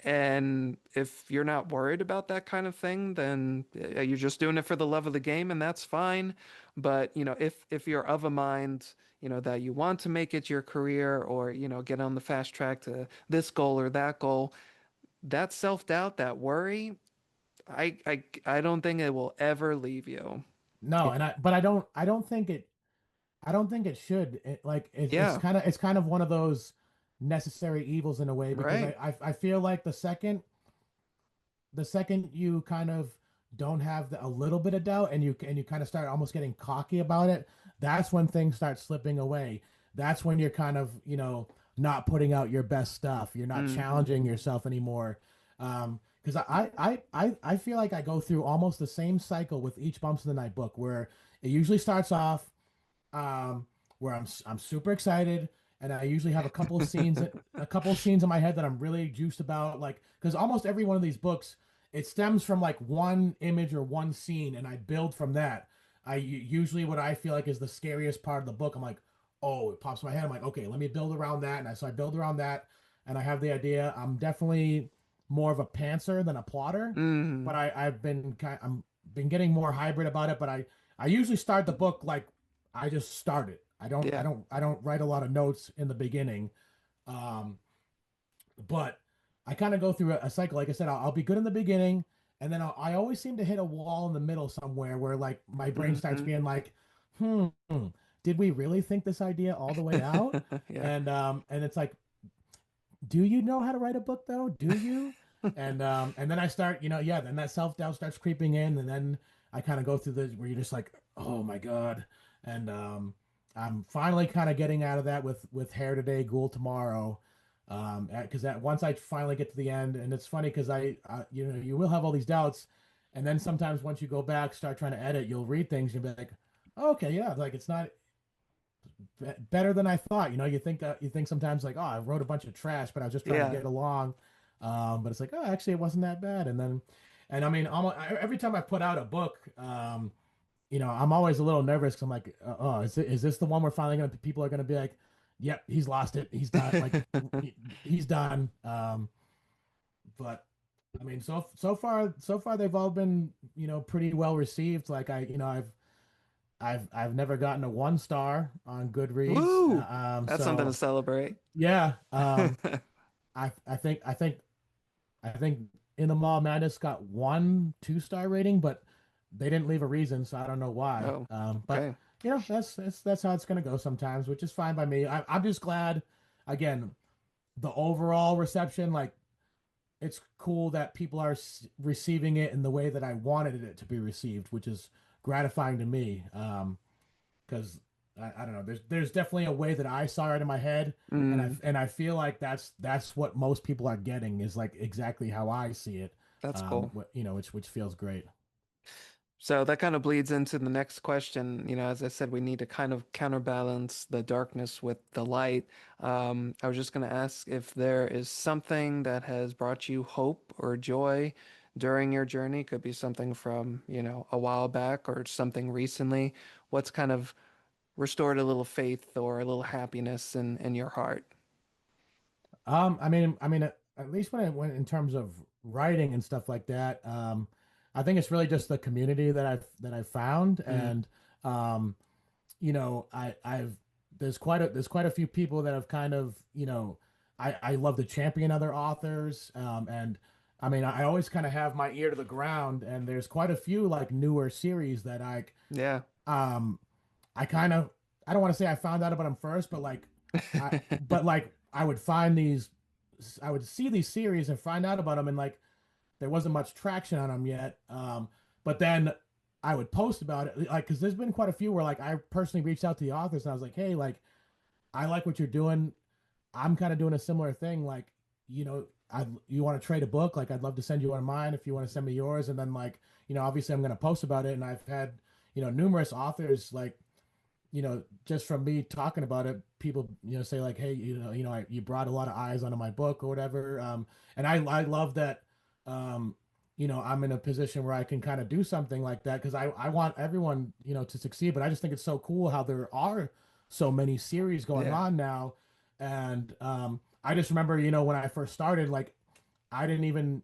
And if you're not worried about that kind of thing, then you're just doing it for the love of the game, and that's fine. But, if you're of a mind, that you want to make it your career, or, get on the fast track to this goal or that goal, that self-doubt, that worry, I don't think it will ever leave you. No, It, and I don't think it should. It's yeah, kind of one of those necessary evils in a way, because right. I feel like the second you kind of don't have a little bit of doubt, and you kind of start almost getting cocky about it, that's when things start slipping away. That's when you're kind of, not putting out your best stuff. You're not Hmm. challenging yourself anymore. Because I feel like I go through almost the same cycle with each Bumps in the Night book, where it usually starts off, um, where I'm super excited, and I usually have a couple of scenes in my head that I'm really juiced about, like, because almost every one of these books, it stems from like one image or one scene, and I build from that. Usually what I feel like is the scariest part of the book, I'm like, oh, it pops in my head. I'm like, okay, let me build around that, so I build around that, and I have the idea. I'm definitely more of a pantser than a plotter, but Hmm. I'm been getting more hybrid about it. But I usually start the book like I just start it. I don't I Yeah. don't I don't write a lot of notes in the beginning. Um, but I kind of go through a cycle. Like I said, I'll be good in the beginning, and then I always seem to hit a wall in the middle somewhere where like my brain starts Hmm. being like, hmm, did we really think this idea all the way out? Yeah. And it's like, do you know how to write a book though? Do you? And then I start, yeah, then that self-doubt starts creeping in, and then I kind of go through this where you're just like, oh my God. And I'm finally kind of getting out of that with Hair Today, Ghoul Tomorrow. Because that once I finally get to the end, and it's funny because you will have all these doubts, and then sometimes once you go back, start trying to edit, you'll read things and you'll be like, oh, okay, yeah, like it's not better than I thought. You think sometimes like, oh, I wrote a bunch of trash, but I was just trying to Yeah. get along. But it's like, oh, actually, it wasn't that bad. And I mean, almost every time I put out a book, I'm always a little nervous because I'm like, oh, is this the one where finally people are gonna be like, yep, he's lost it, he's done, like he's done. But I mean, so far they've all been, pretty well received. Like I've never gotten a 1 star on Goodreads. Woo! That's something to So celebrate. yeah, I think In the Mall Madness got one 2-star rating, but they didn't leave a reason, so I don't know why. Oh, But okay. that's how it's gonna go sometimes, which is fine by me. I'm just glad, again, the overall reception, like it's cool that people are receiving it in the way that I wanted it to be received, which is gratifying to me. Because I don't know, there's definitely a way that I saw it in my head, Mm, and I feel like that's what most people are getting is like exactly how I see it. that's cool. Which feels great. So that kind of bleeds into the next question. As I said, we need to kind of counterbalance the darkness with the light. I was just going to ask if there is something that has brought you hope or joy during your journey. Could be something from, a while back or something recently. What's kind of restored a little faith or a little happiness in your heart? At least when it went in terms of writing and stuff like that, I think it's really just the community that I've found, Mm, and um, I've there's quite a few people that have kind of, I love to champion other authors, and I always kind of have my ear to the ground, and there's quite a few like newer series that yeah. um, I kind of, I don't want to say I found out about them first, but I, I would find these, I would see these series and find out about them, and like there wasn't much traction on them yet. But then I would post about it, like, because there's been quite a few where like I personally reached out to the authors and I was like, hey, like, I like what you're doing. I'm kind of doing a similar thing. Like, you want to trade a book? Like, I'd love to send you one of mine if you want to send me yours. And then like, obviously I'm going to post about it. And I've had, numerous authors like, just from me talking about it, people, say like, hey, you brought a lot of eyes onto my book or whatever. And I love that, um, I'm in a position where I can kind of do something like that because I want everyone, to succeed. But I just think it's so cool how there are so many series going Yeah. on now. And I just remember, when I first started, like, I didn't even,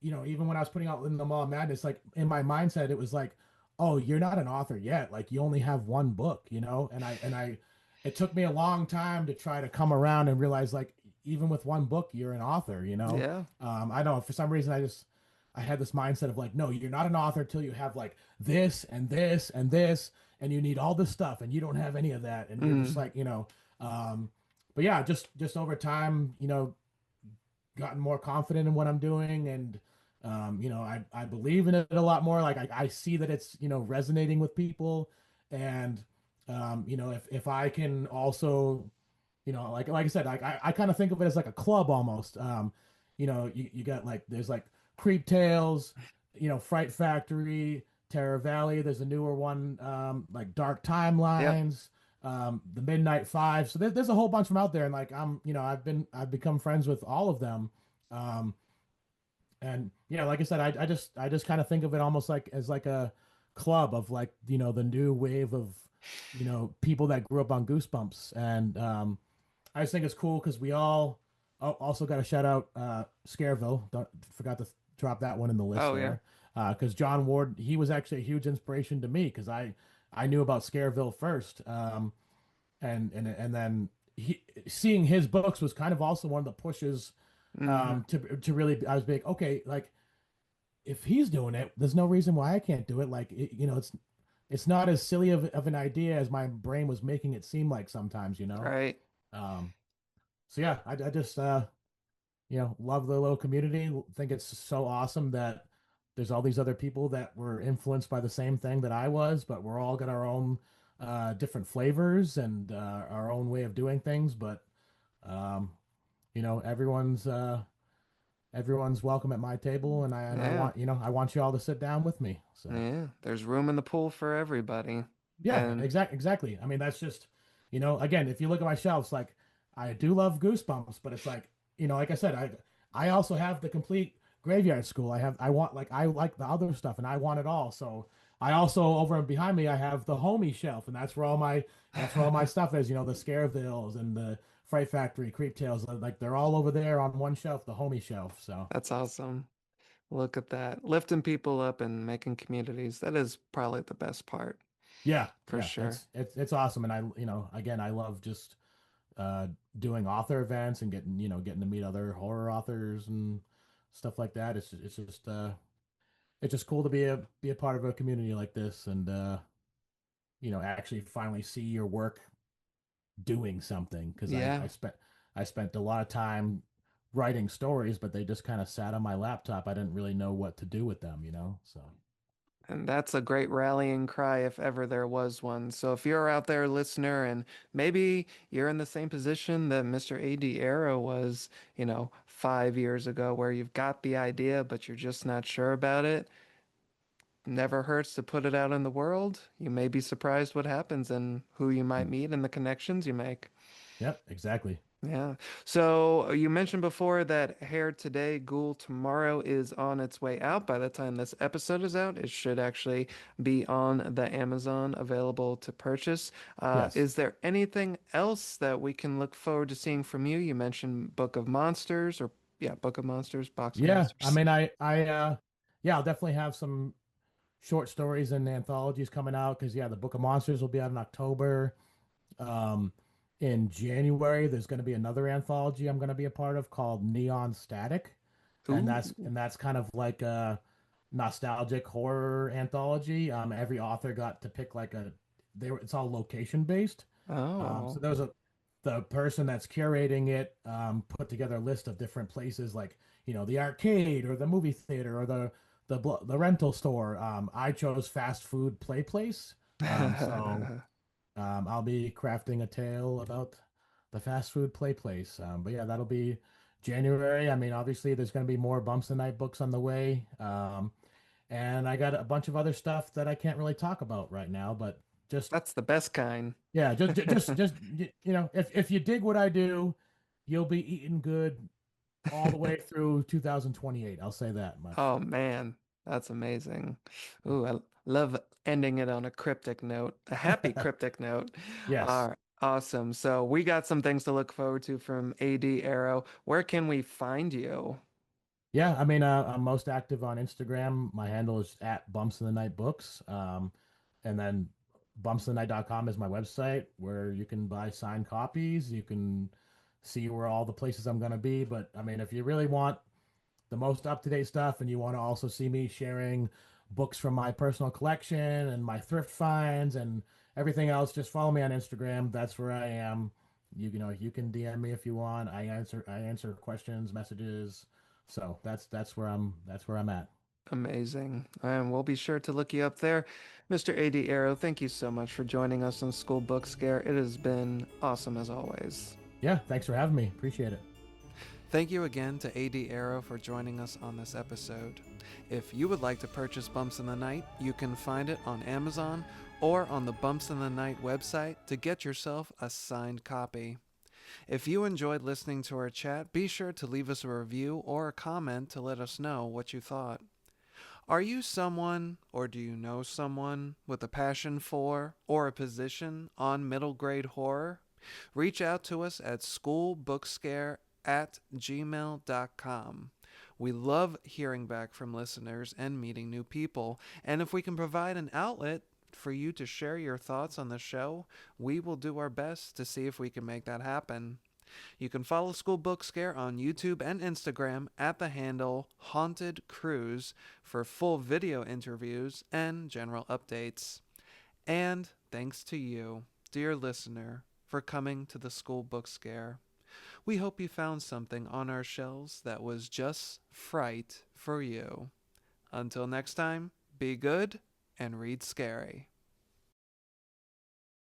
even when I was putting out in the Mall of Madness, like in my mindset, it was like, oh, you're not an author yet. Like you only have one book, it took me a long time to try to come around and realize like, even with one book, you're an author. Yeah. I don't know. For some reason, I had this mindset of like, no, you're not an author till you have like this and this and this, and you need all this stuff, and you don't have any of that, and you're just Mm, like, um, but yeah, just over time, gotten more confident in what I'm doing, and I believe in it a lot more. Like I see that it's resonating with people, and if I can also, like I said, like I kind of think of it as like a club almost. You got like there's like Creep Tales, Fright Factory, Terror Valley. There's a newer one, like Dark yep. Timelines, the Midnight Five. So there's a whole bunch from out there, and like I've become friends with all of them. Um, and like I said, I just kind of think of it almost like as like a club of like the new wave of people that grew up on Goosebumps, and I just think it's cool because we all also got to shout out Scareville. Don't forgot to drop that one in the list Oh, yeah. there because John Ward, he was actually a huge inspiration to me because I knew about Scareville first, and then seeing his books was kind of also one of the pushes Hmm. to really. I was big, okay, like if he's doing it, there's no reason why I can't do it. Like it's not as silly of an idea as my brain was making it seem like sometimes. Right. Um, so yeah, I just love the little community. Think it's so awesome that there's all these other people that were influenced by the same thing that I was, but we're all got our own different flavors and our own way of doing things. But um, everyone's welcome at my table, and I Yeah. want I want you all to sit down with me. So. Yeah. There's room in the pool for everybody. Yeah, And exactly. I mean, that's just, again, if you look at my shelves, like I do love Goosebumps, but it's like, like I said, I also have the complete Graveyard School. I like the other stuff, and I want it all. So I also over and behind me, I have the Homie shelf, and that's where all my stuff is. The Scarevilles and the Fright Factory, Creep Tales, like they're all over there on one shelf, the Homie shelf. So. that's awesome. Look at that. Lifting people up and making communities. That is probably the best part, Yeah, for yeah, sure. it's awesome, and again, I love just uh, doing author events and getting to meet other horror authors and stuff like that. It's just cool to be a part of a community like this, and actually finally see your work doing something, because Yeah. I spent a lot of time writing stories, but they just kind of sat on my laptop. I didn't really know what to do with them. So And that's a great rallying cry if ever there was one. So if you're out there, listener, and maybe you're in the same position that Mr. A.D. Arrow was, 5 years ago, where you've got the idea, but you're just not sure about it, never hurts to put it out in the world. You may be surprised what happens and who you might meet and the connections you make. yep, exactly. Yeah. So you mentioned before that Hair Today, Ghoul Tomorrow is on its way out. By the time this episode is out, it should actually be on the Amazon available to purchase. Yes. Is there anything else that we can look forward to seeing from you? You mentioned Book of Monsters, or yeah, Book of Monsters, Box of Yeah, I Monsters. mean, yeah, I'll definitely have some short stories and anthologies coming out, because yeah, the Book of Monsters will be out in October. Um, in January, there's going to be another anthology I'm going to be a part of called Neon Static, and Ooh. that's kind of like a nostalgic horror anthology. Every author got to pick like it's all location based. So Oh. there was the person that's curating it put together a list of different places, like the arcade or the movie theater or the rental store. I chose fast food play place. So I'll be crafting a tale about the fast food play place. But yeah, that'll be January. I mean, obviously, there's going to be more Bumps and Night books on the way. And I got a bunch of other stuff that I can't really talk about right now, but just, That's the best kind. yeah, if you dig what I do, you'll be eating good all the way through 2028. I'll say that much. Oh man, that's amazing. Ooh, I love ending it on a cryptic note, a happy cryptic note. Yes. Awesome. So we got some things to look forward to from AD Arrow. Where can we find you? Yeah, I mean, I'm most active on Instagram. My handle is at Bumps in the Night Books. And then bumpsinthe.com is my website where you can buy signed copies. You can see where all the places I'm going to be. But I mean, if you really want the most up-to-date stuff and you want to also see me sharing books from my personal collection and my thrift finds and everything else, just follow me on Instagram. That's where I am. You can DM me if you want. I answer questions, messages. So that's where I'm at. Amazing. And we'll be sure to look you up there. Mr. AD Arrow, thank you so much for joining us on School Book Scare. It has been awesome as always. Yeah, thanks for having me. Appreciate it. Thank you again to AD Arrow for joining us on this episode. If you would like to purchase Bumps in the Night, you can find it on Amazon or on the Bumps in the Night website to get yourself a signed copy. If you enjoyed listening to our chat, be sure to leave us a review or a comment to let us know what you thought. Are you someone, or do you know someone, with a passion for or a position on middle grade horror? Reach out to us at schoolbookscare@gmail.com. We love hearing back from listeners and meeting new people, and if we can provide an outlet for you to share your thoughts on the show, we will do our best to see if we can make that happen. You can follow School Book Scare on YouTube and Instagram at the handle Haunted Cruise for full video interviews and general updates. And thanks to you, dear listener, for coming to the School Book Scare. We hope you found something on our shelves that was just fright for you. Until next time, be good and read scary.